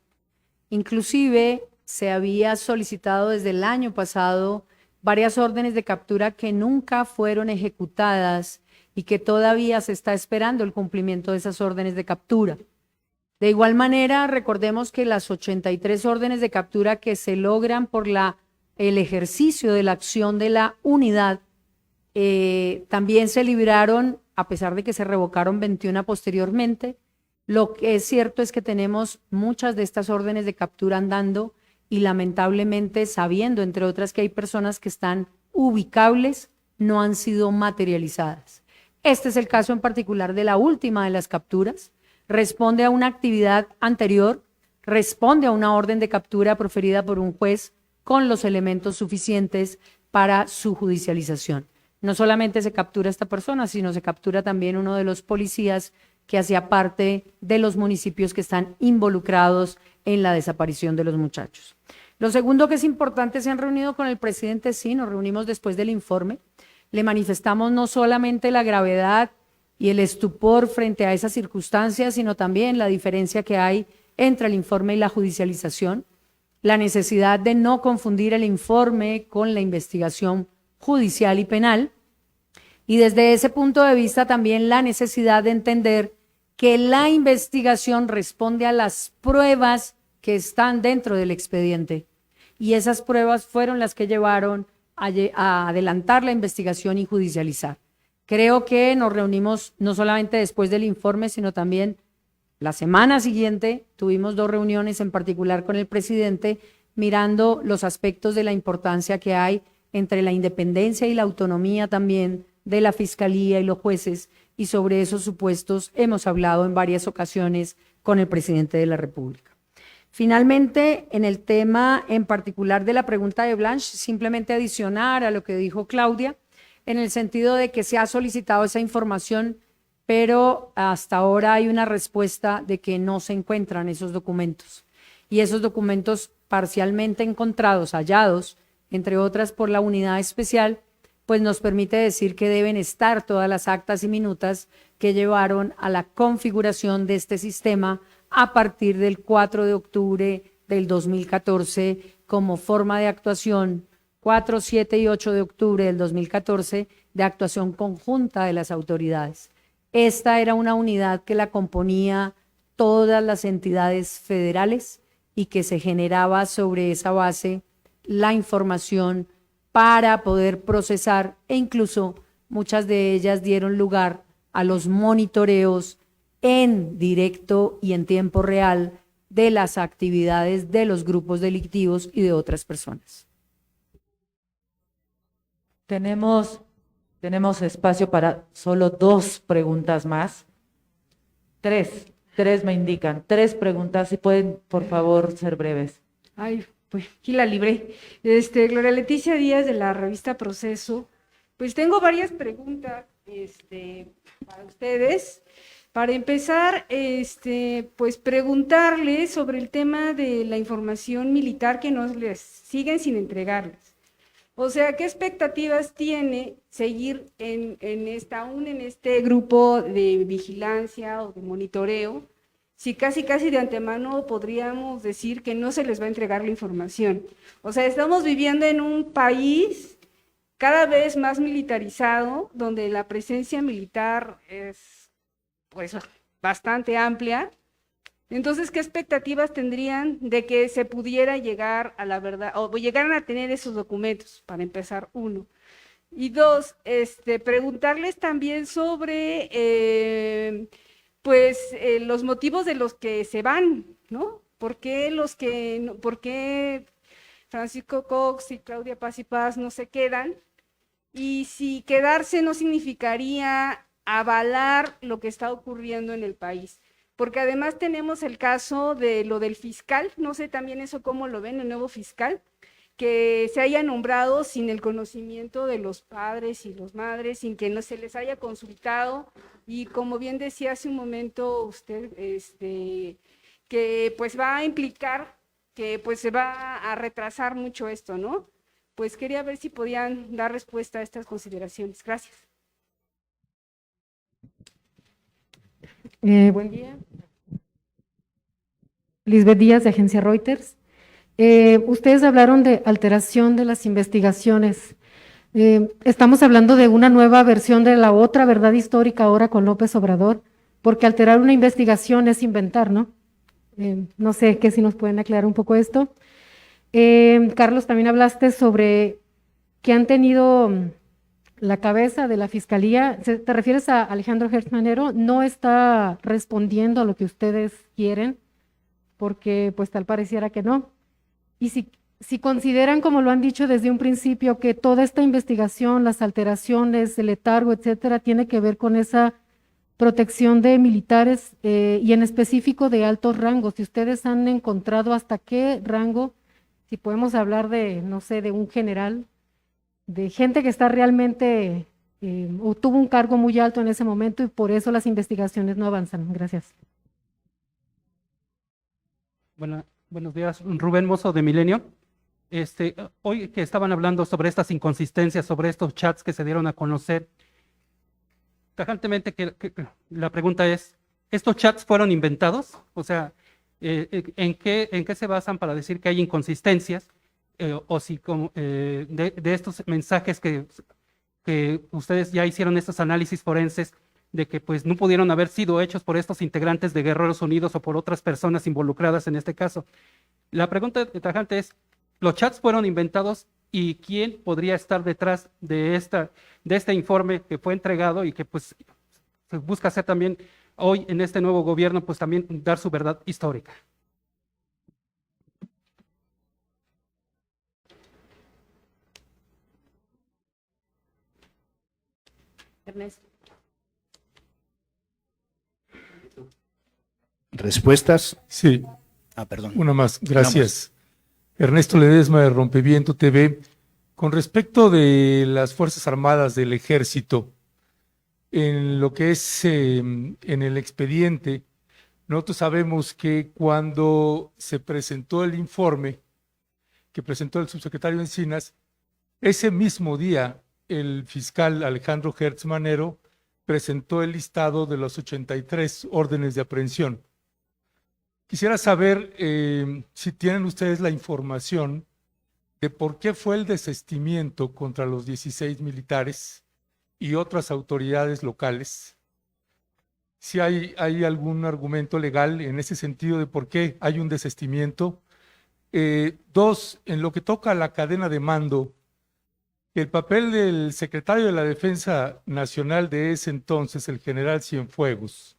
Speaker 5: Inclusive se había solicitado desde el año pasado varias órdenes de captura que nunca fueron ejecutadas y que todavía se está esperando el cumplimiento de esas órdenes de captura. De igual manera, recordemos que las 83 órdenes de captura que se logran por el ejercicio de la acción de la unidad también se libraron, a pesar de que se revocaron 21 posteriormente. Lo que es cierto es que tenemos muchas de estas órdenes de captura andando, y lamentablemente, sabiendo, entre otras, que hay personas que están ubicables, no han sido materializadas. Este es el caso en particular de la última de las capturas. Responde a una actividad anterior, responde a una orden de captura proferida por un juez con los elementos suficientes para su judicialización. No solamente se captura a esta persona, sino se captura también uno de los policías que hacía parte de los municipios que están involucrados en la desaparición de los muchachos. Lo segundo que es importante, se han reunido con el presidente, sí, nos reunimos después del informe, le manifestamos no solamente la gravedad y el estupor frente a esas circunstancias, sino también la diferencia que hay entre el informe y la judicialización, la necesidad de no confundir el informe con la investigación judicial y penal, y desde ese punto de vista también la necesidad de entender que la investigación responde a las pruebas que están dentro del expediente, y esas pruebas fueron las que llevaron a adelantar la investigación y judicializar. Creo que nos reunimos no solamente después del informe, sino también la semana siguiente. Tuvimos 2 reuniones en particular con el presidente, mirando los aspectos de la importancia que hay entre la independencia y la autonomía también de la Fiscalía y los jueces, y sobre esos supuestos hemos hablado en varias ocasiones con el presidente de la República. Finalmente, en el tema en particular de la pregunta de Blanche, simplemente adicionar a lo que dijo Claudia, en el sentido de que se ha solicitado esa información, pero hasta ahora hay una respuesta de que no se encuentran esos documentos, y esos documentos parcialmente encontrados, hallados, entre otras por la unidad especial, pues nos permite decir que deben estar todas las actas y minutas que llevaron a la configuración de este sistema a partir del 4 de octubre del 2014 como forma de actuación, 4, 7 y 8 de octubre del 2014, de actuación conjunta de las autoridades. Esta era una unidad que la componía todas las entidades federales y que se generaba sobre esa base la información para poder procesar, e incluso muchas de ellas dieron lugar a los monitoreos en directo y en tiempo real de las actividades de los grupos delictivos y de otras personas.
Speaker 1: Tenemos espacio para solo 2 preguntas más. 3 me indican. 3 preguntas, si pueden, por favor, ser breves.
Speaker 9: Ay, pues aquí la libré. Gloria Leticia Díaz, de la revista Proceso. Pues tengo varias preguntas para ustedes. Para empezar, pues preguntarles sobre el tema de la información militar que nos les siguen sin entregarles. O sea, ¿qué expectativas tiene seguir aún en este grupo de vigilancia o de monitoreo, si casi de antemano podríamos decir que no se les va a entregar la información? O sea, estamos viviendo en un país cada vez más militarizado, donde la presencia militar es pues bastante amplia. Entonces, ¿qué expectativas tendrían de que se pudiera llegar a la verdad, o llegaran a tener esos documentos, para empezar, uno? Y dos, preguntarles también sobre los motivos de los que se van, ¿no? ¿Por qué Francisco Cox y Claudia Paz y Paz no se quedan? Y si quedarse no significaría avalar lo que está ocurriendo en el país. Porque además tenemos el caso de lo del fiscal, no sé también eso cómo lo ven, el nuevo fiscal, que se haya nombrado sin el conocimiento de los padres y las madres, sin que no se les haya consultado, y como bien decía hace un momento usted, que pues va a implicar que pues se va a retrasar mucho esto, ¿no? Pues quería ver si podían dar respuesta a estas consideraciones. Gracias.
Speaker 10: Buen día. Lisbeth Díaz, de Agencia Reuters. Ustedes hablaron de alteración de las investigaciones. Estamos hablando de una nueva versión de la otra verdad histórica ahora con López Obrador, porque alterar una investigación es inventar, ¿no? No sé qué si nos pueden aclarar un poco esto. Carlos, también hablaste sobre que han tenido la cabeza de la Fiscalía, ¿te refieres a Alejandro Gertz Manero? No está respondiendo a lo que ustedes quieren, porque pues tal pareciera que no. Y si consideran, como lo han dicho desde un principio, que toda esta investigación, las alteraciones, el letargo, etcétera, tiene que ver con esa protección de militares y en específico de altos rangos, si ustedes han encontrado hasta qué rango, si podemos hablar de, no sé, de un general, de gente que está realmente, o tuvo un cargo muy alto en ese momento y por eso las investigaciones no avanzan. Gracias.
Speaker 11: Buenos días, Rubén Mozo de Milenio. Hoy que estaban hablando sobre estas inconsistencias, sobre estos chats que se dieron a conocer, tajantemente que la pregunta es, ¿estos chats fueron inventados? O sea, ¿en qué se basan para decir que hay inconsistencias? O si de estos mensajes que ustedes ya hicieron estos análisis forenses de que pues no pudieron haber sido hechos por estos integrantes de Guerreros Unidos o por otras personas involucradas en este caso. La pregunta tajante es, ¿los chats fueron inventados y quién podría estar detrás de este informe que fue entregado y que pues se busca hacer también hoy en este nuevo gobierno, pues también dar su verdad histórica?
Speaker 3: Ernesto.
Speaker 2: ¿Respuestas?
Speaker 12: Sí.
Speaker 2: Perdón.
Speaker 12: Una más, gracias. Ernesto Ledesma de Rompeviento TV. Con respecto de las Fuerzas Armadas del Ejército, en lo que es en el expediente, nosotros sabemos que cuando se presentó el informe que presentó el subsecretario Encinas, ese mismo día el fiscal Alejandro Gertz Manero presentó el listado de los 83 órdenes de aprehensión. Quisiera saber si tienen ustedes la información de por qué fue el desistimiento contra los 16 militares y otras autoridades locales. Si hay algún argumento legal en ese sentido de por qué hay un desistimiento. Dos, en lo que toca a la cadena de mando, el papel del secretario de la Defensa Nacional de ese entonces, el general Cienfuegos,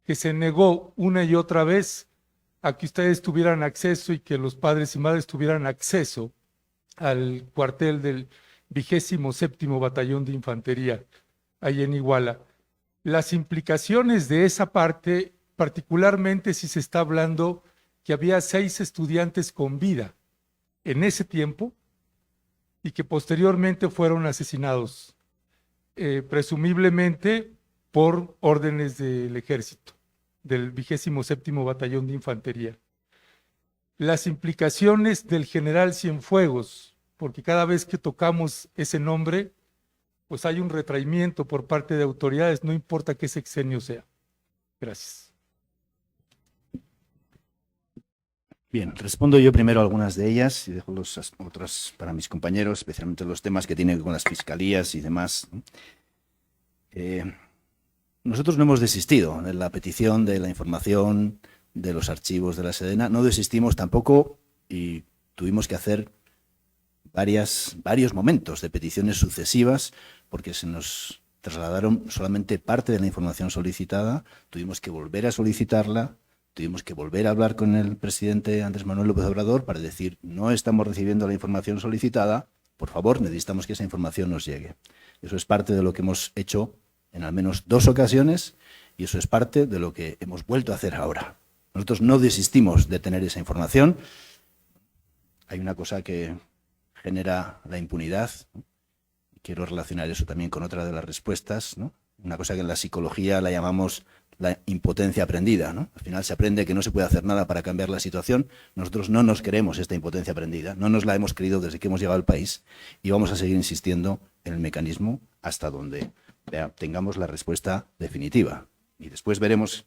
Speaker 12: que se negó una y otra vez a que ustedes tuvieran acceso y que los padres y madres tuvieran acceso al cuartel del 27º Batallón de Infantería, ahí en Iguala. Las implicaciones de esa parte, particularmente si se está hablando que había 6 estudiantes con vida en ese tiempo y que posteriormente fueron asesinados, presumiblemente por órdenes del ejército, del 27º Batallón de Infantería. Las implicaciones del general Cienfuegos porque cada vez que tocamos ese nombre, pues hay un retraimiento por parte de autoridades, no importa qué sexenio sea. Gracias.
Speaker 2: Bien, respondo yo primero a algunas de ellas y dejo los otras para mis compañeros, especialmente los temas que tienen que ver con las fiscalías y demás. Nosotros no hemos desistido de la petición de la información de los archivos de la Sedena, no desistimos tampoco y tuvimos que hacer varios momentos de peticiones sucesivas porque se nos trasladaron solamente parte de la información solicitada, tuvimos que volver a solicitarla, tuvimos que volver a hablar con el presidente Andrés Manuel López Obrador para decir no estamos recibiendo la información solicitada, por favor necesitamos que esa información nos llegue. Eso es parte de lo que hemos hecho en al menos 2 ocasiones y eso es parte de lo que hemos vuelto a hacer ahora. Nosotros no desistimos de tener esa información. Hay una cosa que genera la impunidad. Quiero relacionar eso también con otra de las respuestas, ¿no? Una cosa que en la psicología la llamamos la impotencia aprendida, ¿no? Al final se aprende que no se puede hacer nada para cambiar la situación. Nosotros no nos queremos esta impotencia aprendida, no nos la hemos creído desde que hemos llegado al país y vamos a seguir insistiendo en el mecanismo hasta donde tengamos la respuesta definitiva. Y después veremos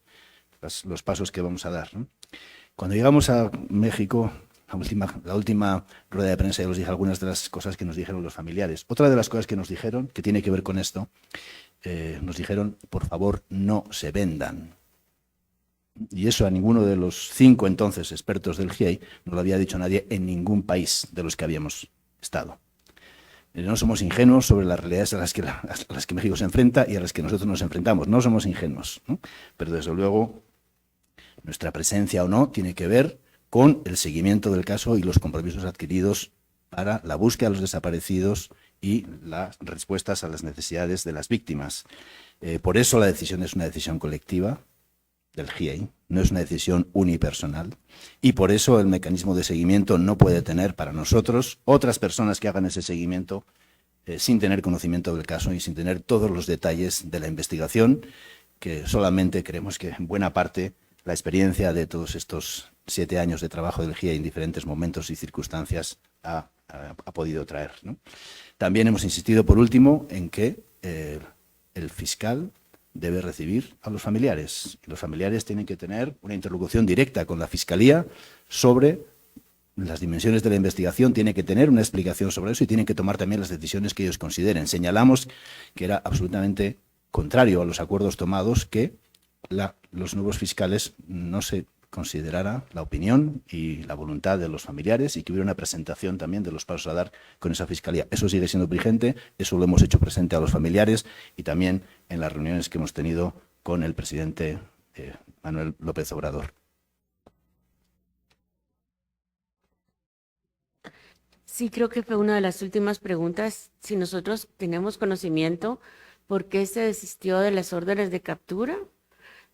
Speaker 2: los pasos que vamos a dar, ¿no? Cuando llegamos a México, la última rueda de prensa, ya os dije algunas de las cosas que nos dijeron los familiares. Otra de las cosas que nos dijeron, que tiene que ver con esto, nos dijeron, por favor, no se vendan. Y eso a ninguno de los 5 entonces expertos del GIEI no lo había dicho nadie en ningún país de los que habíamos estado. No somos ingenuos sobre las realidades a las que México se enfrenta y a las que nosotros nos enfrentamos. No somos ingenuos, ¿no? Pero desde luego nuestra presencia o no tiene que ver con el seguimiento del caso y los compromisos adquiridos para la búsqueda de los desaparecidos y las respuestas a las necesidades de las víctimas. Por eso la decisión es una decisión colectiva del GIEI, no es una decisión unipersonal, y por eso el mecanismo de seguimiento no puede tener para nosotros otras personas que hagan ese seguimiento sin tener conocimiento del caso y sin tener todos los detalles de la investigación, que solamente creemos que en buena parte la experiencia de todos estos 7 años de trabajo del GIEI en diferentes momentos y circunstancias ha podido traer, ¿no? También hemos insistido, por último, en que el fiscal debe recibir a los familiares. Y los familiares tienen que tener una interlocución directa con la Fiscalía sobre las dimensiones de la investigación, tienen que tener una explicación sobre eso y tienen que tomar también las decisiones que ellos consideren. Señalamos que era absolutamente contrario a los acuerdos tomados que los nuevos fiscales no se considerara la opinión y la voluntad de los familiares y que hubiera una presentación también de los pasos a dar con esa fiscalía. Eso sigue siendo vigente, eso lo hemos hecho presente a los familiares y también en las reuniones que hemos tenido con el presidente Manuel López Obrador.
Speaker 3: Sí, creo que fue una de las últimas preguntas. Si nosotros tenemos conocimiento, ¿por qué se desistió de las órdenes de captura?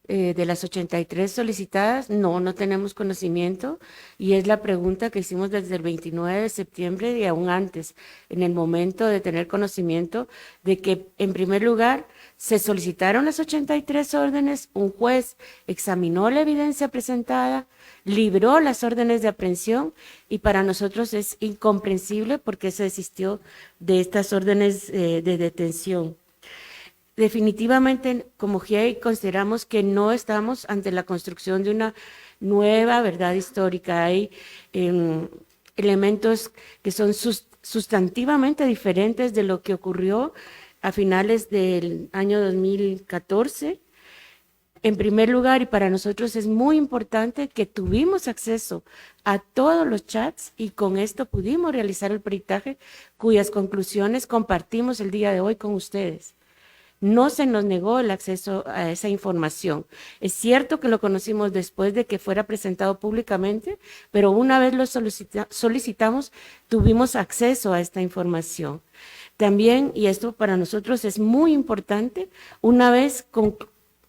Speaker 3: De las 83 solicitadas, no tenemos conocimiento y es la pregunta que hicimos desde el 29 de septiembre y aún antes, en el momento de tener conocimiento de que en primer lugar se solicitaron las 83 órdenes, un juez examinó la evidencia presentada, libró las órdenes de aprehensión y para nosotros es incomprensible porque se desistió de estas órdenes de detención. Definitivamente, como GIEI, consideramos que no estamos ante la construcción de una nueva verdad histórica. Hay elementos que son sustantivamente diferentes de lo que ocurrió a finales del año 2014. En primer lugar, y para nosotros es muy importante que tuvimos acceso a todos los chats y con esto pudimos realizar el peritaje cuyas conclusiones compartimos el día de hoy con ustedes. No se nos negó el acceso a esa información. Es cierto que lo conocimos después de que fuera presentado públicamente, pero una vez lo solicitamos, tuvimos acceso a esta información. También, y esto para nosotros es muy importante, una vez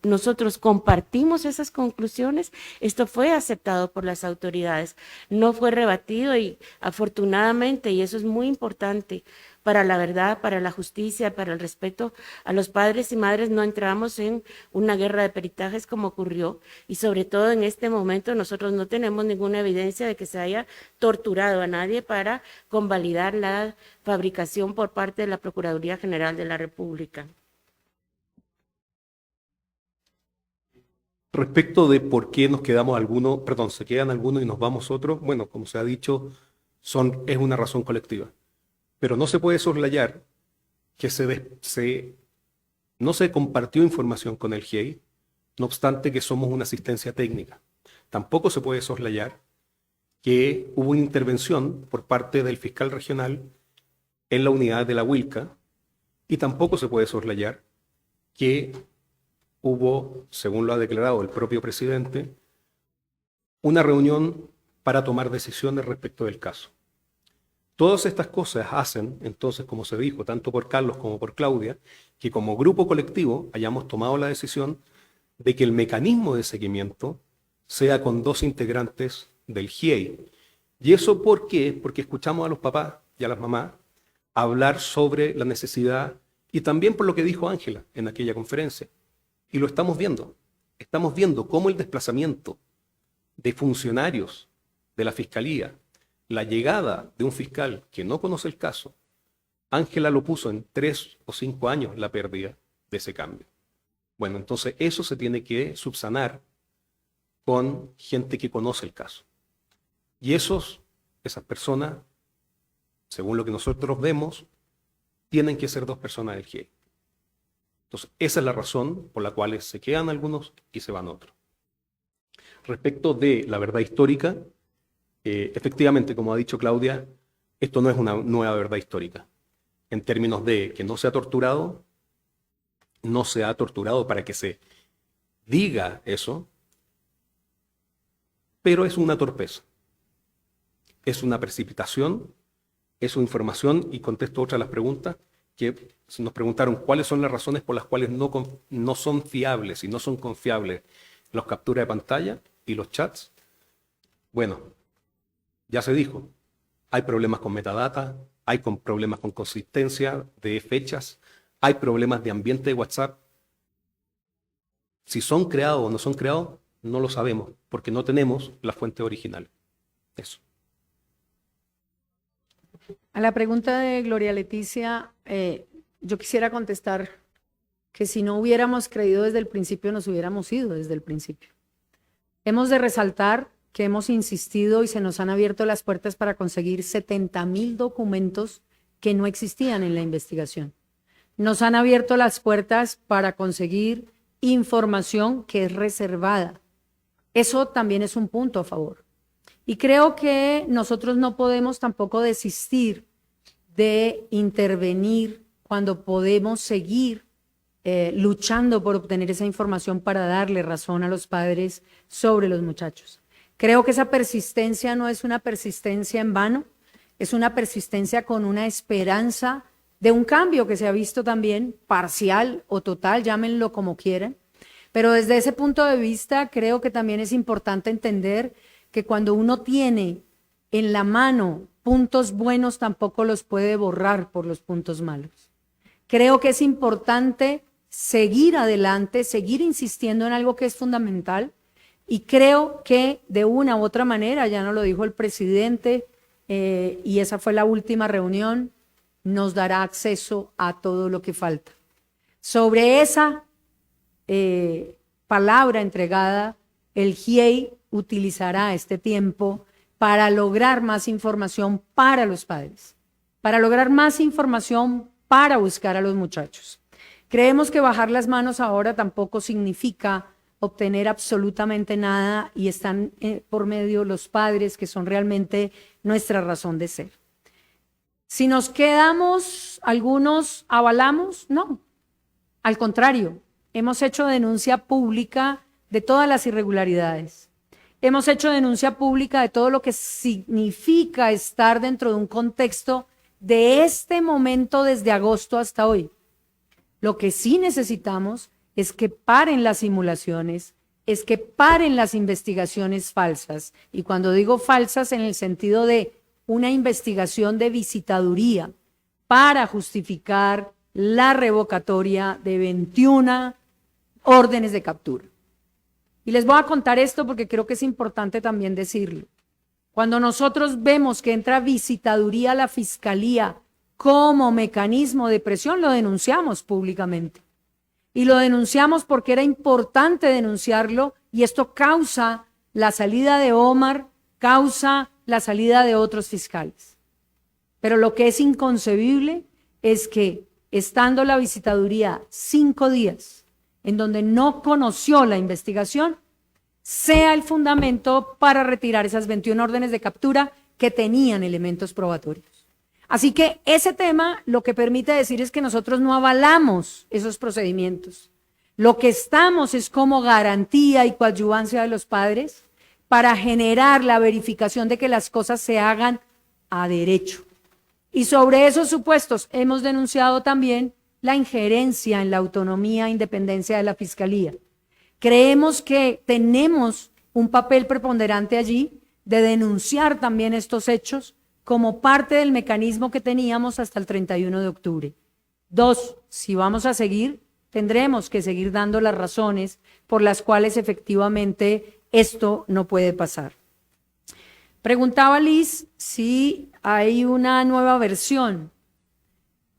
Speaker 3: nosotros compartimos esas conclusiones, esto fue aceptado por las autoridades, no fue rebatido y afortunadamente, y eso es muy importante para la verdad, para la justicia, para el respeto a los padres y madres, no entramos en una guerra de peritajes como ocurrió y sobre todo en este momento nosotros no tenemos ninguna evidencia de que se haya torturado a nadie para convalidar la fabricación por parte de la Procuraduría General de la República.
Speaker 4: Respecto de por qué nos quedamos algunos, perdón, se quedan algunos y nos vamos otros, bueno, como se ha dicho, es una razón colectiva. Pero no se puede soslayar que no se compartió información con el GIEI, no obstante que somos una asistencia técnica. Tampoco se puede soslayar que hubo una intervención por parte del fiscal regional en la unidad de la Huilca, y tampoco se puede soslayar que hubo, según lo ha declarado el propio presidente, una reunión para tomar decisiones respecto del caso. Todas estas cosas hacen, entonces, como se dijo, tanto por Carlos como por Claudia, que como grupo colectivo hayamos tomado la decisión de que el mecanismo de seguimiento sea con 2 integrantes del GIEI. ¿Y eso por qué? Porque escuchamos a los papás y a las mamás hablar sobre la necesidad, y también por lo que dijo Ángela en aquella conferencia. Y lo estamos viendo. Estamos viendo cómo el desplazamiento de funcionarios de la Fiscalía, la llegada de un fiscal que no conoce el caso, Ángela lo puso en 3 o 5 años la pérdida de ese cambio. Bueno, entonces eso se tiene que subsanar con gente que conoce el caso. Y esas personas, según lo que nosotros vemos, tienen que ser 2 personas del GIEI. Entonces, esa es la razón por la cual se quedan algunos y se van otros. Respecto de la verdad histórica, efectivamente, como ha dicho Claudia, esto no es una nueva verdad histórica. En términos de que no se ha torturado para que se diga eso, pero es una torpeza. Es una precipitación, es una información, y contesto otra de las preguntas, que nos preguntaron cuáles son las razones por las cuales no son fiables y no son confiables las capturas de pantalla y los chats. Bueno, ya se dijo, hay problemas con metadata, hay problemas con consistencia de fechas, hay problemas de ambiente de WhatsApp. Si son creados o no son creados, no lo sabemos, porque no tenemos la fuente original. Eso.
Speaker 5: A la pregunta de Gloria Leticia, yo quisiera contestar que si no hubiéramos creído desde el principio, nos hubiéramos ido desde el principio. Hemos de resaltar que hemos insistido y se nos han abierto las puertas para conseguir 70,000 documentos que no existían en la investigación. Nos han abierto las puertas para conseguir información que es reservada. Eso también es un punto a favor. Y creo que nosotros no podemos tampoco desistir de intervenir cuando podemos seguir luchando por obtener esa información para darle razón a los padres sobre los muchachos. Creo que esa persistencia no es una persistencia en vano, es una persistencia con una esperanza de un cambio que se ha visto también, parcial o total, llámenlo como quieran. Pero desde ese punto de vista creo que también es importante entender que cuando uno tiene en la mano puntos buenos, tampoco los puede borrar por los puntos malos. Creo que es importante seguir adelante, seguir insistiendo en algo que es fundamental, y creo que de una u otra manera, ya nos lo dijo el presidente, y esa fue la última reunión, nos dará acceso a todo lo que falta. Sobre esa palabra entregada, el GIEI utilizará este tiempo para lograr más información para los padres, para lograr más información para buscar a los muchachos. Creemos que bajar las manos ahora tampoco significa obtener absolutamente nada, y están por medio los padres, que son realmente nuestra razón de ser. Si nos quedamos, algunos avalamos, no. Al contrario, hemos hecho denuncia pública de todas las irregularidades. Hemos hecho denuncia pública de todo lo que significa estar dentro de un contexto de este momento desde agosto hasta hoy. Lo que sí necesitamos es que paren las simulaciones, es que paren las investigaciones falsas. Y cuando digo falsas, en el sentido de una investigación de visitaduría para justificar la revocatoria de 21 órdenes de captura. Y les voy a contar esto porque creo que es importante también decirlo. Cuando nosotros vemos que entra visitaduría a la Fiscalía como mecanismo de presión, lo denunciamos públicamente. Y lo denunciamos porque era importante denunciarlo y esto causa la salida de Omar, causa la salida de otros fiscales. Pero lo que es inconcebible es que estando la visitaduría 5 días en donde no conoció la investigación, sea el fundamento para retirar esas 21 órdenes de captura que tenían elementos probatorios. Así que ese tema lo que permite decir es que nosotros no avalamos esos procedimientos. Lo que estamos es como garantía y coadyuvancia de los padres para generar la verificación de que las cosas se hagan a derecho. Y sobre esos supuestos hemos denunciado también la injerencia en la autonomía e independencia de la Fiscalía. Creemos que tenemos un papel preponderante allí de denunciar también estos hechos como parte del mecanismo que teníamos hasta el 31 de octubre. 2, si vamos a seguir, tendremos que seguir dando las razones por las cuales efectivamente esto no puede pasar. Preguntaba Liz si hay una nueva versión.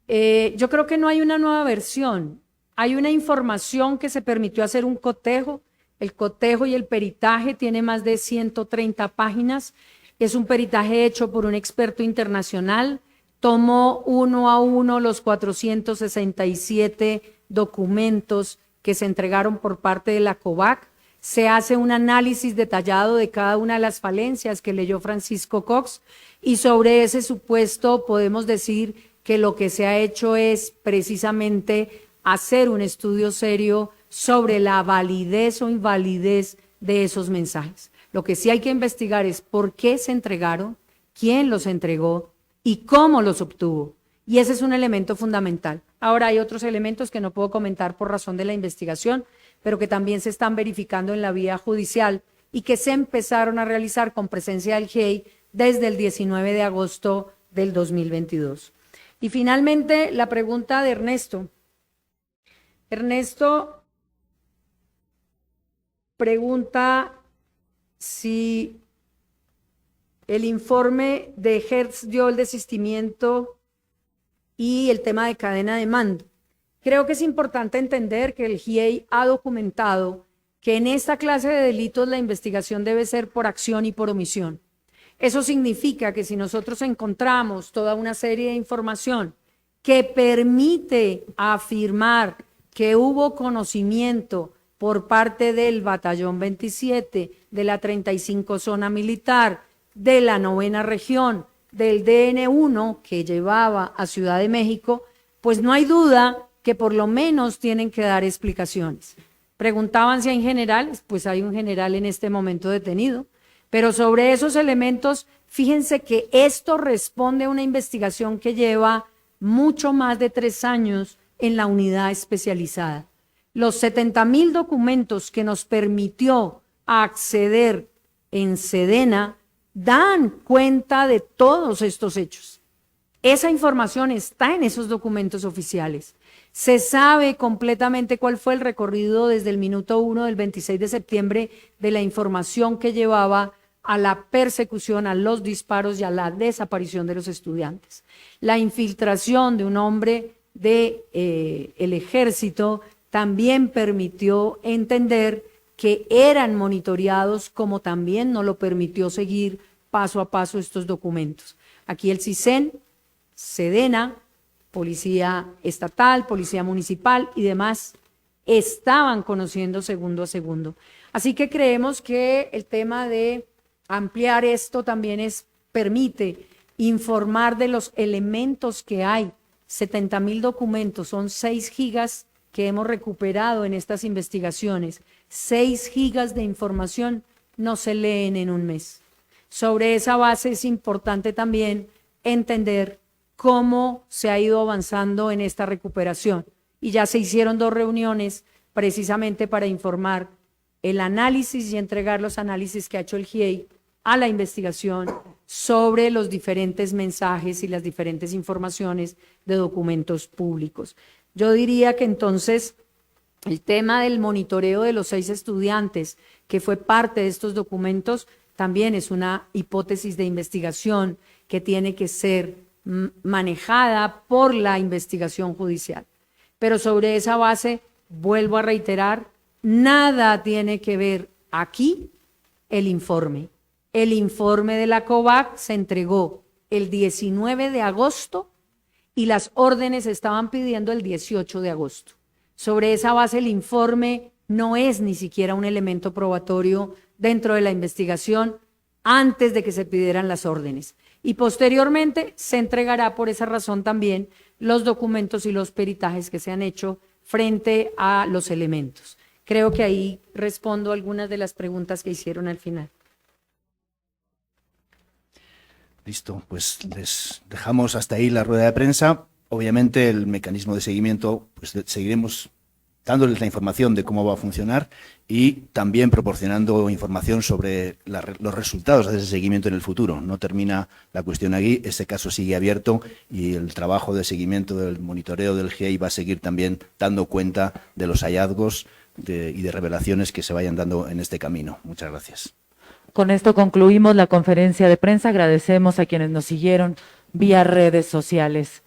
Speaker 5: Yo creo que no hay una nueva versión. Hay una información que se permitió hacer un cotejo. El cotejo y el peritaje tiene más de 130 páginas. Es un peritaje hecho por un experto internacional. Tomó uno a uno los 467 documentos que se entregaron por parte de la COVAC. Se hace un análisis detallado de cada una de las falencias que leyó Francisco Cox y sobre ese supuesto podemos decir que lo que se ha hecho es precisamente hacer un estudio serio sobre la validez o invalidez de esos mensajes. Lo que sí hay que investigar es por qué se entregaron, quién los entregó y cómo los obtuvo. Y ese es un elemento fundamental. Ahora hay otros elementos que no puedo comentar por razón de la investigación, pero que también se están verificando en la vía judicial y que se empezaron a realizar con presencia del GIEI desde el 19 de agosto del 2022. Y finalmente la pregunta de Ernesto. Ernesto pregunta si el informe de Hertz dio el desistimiento y el tema de cadena de mando. Creo que es importante entender que el GIEI ha documentado que en esta clase de delitos la investigación debe ser por acción y por omisión. Eso significa que si nosotros encontramos toda una serie de información que permite afirmar que hubo conocimiento por parte del Batallón 27, de la 35 Zona Militar, de la 9ª Región, del DN1 que llevaba a Ciudad de México, pues no hay duda que por lo menos tienen que dar explicaciones. Preguntaban si hay generales, pues hay un general en este momento detenido, pero sobre esos elementos, fíjense que esto responde a una investigación que lleva mucho más de 3 años en la unidad especializada. Los 70,000 documentos que nos permitió acceder en Sedena dan cuenta de todos estos hechos. Esa información está en esos documentos oficiales. Se sabe completamente cuál fue el recorrido desde el minuto 1 del 26 de septiembre de la información que llevaba a la persecución, a los disparos y a la desaparición de los estudiantes. La infiltración de un hombre del ejército también permitió entender que eran monitoreados, como también nos lo permitió seguir paso a paso estos documentos. Aquí el CISEN, Sedena, Policía Estatal, Policía Municipal y demás estaban conociendo segundo a segundo. Así que creemos que el tema de ampliar esto también permite informar de los elementos que hay. 70,000 documentos, son 6 gigas que hemos recuperado en estas investigaciones. 6 gigas de información no se leen en un mes. Sobre esa base es importante también entender cómo se ha ido avanzando en esta recuperación. Y ya se hicieron 2 reuniones precisamente para informar el análisis y entregar los análisis que ha hecho el GIEI a la investigación sobre los diferentes mensajes y las diferentes informaciones de documentos públicos. Yo diría que entonces el tema del monitoreo de los 6 estudiantes, que fue parte de estos documentos, también es una hipótesis de investigación que tiene que ser manejada por la investigación judicial. Pero sobre esa base, vuelvo a reiterar, nada tiene que ver aquí el informe. El informe de la COVAC se entregó el 19 de agosto y las órdenes estaban pidiendo el 18 de agosto. Sobre esa base, el informe no es ni siquiera un elemento probatorio dentro de la investigación antes de que se pidieran las órdenes. Y posteriormente se entregará por esa razón también los documentos y los peritajes que se han hecho frente a los elementos. Creo que ahí respondo algunas de las preguntas que hicieron al final.
Speaker 2: Listo, pues les dejamos hasta ahí la rueda de prensa. Obviamente el mecanismo de seguimiento, pues seguiremos dándoles la información de cómo va a funcionar y también proporcionando información sobre los resultados de ese seguimiento en el futuro. No termina la cuestión aquí, ese caso sigue abierto y el trabajo de seguimiento del monitoreo del GIEI va a seguir también dando cuenta de los hallazgos y de revelaciones que se vayan dando en este camino. Muchas gracias.
Speaker 1: Con esto concluimos la conferencia de prensa. Agradecemos a quienes nos siguieron vía redes sociales.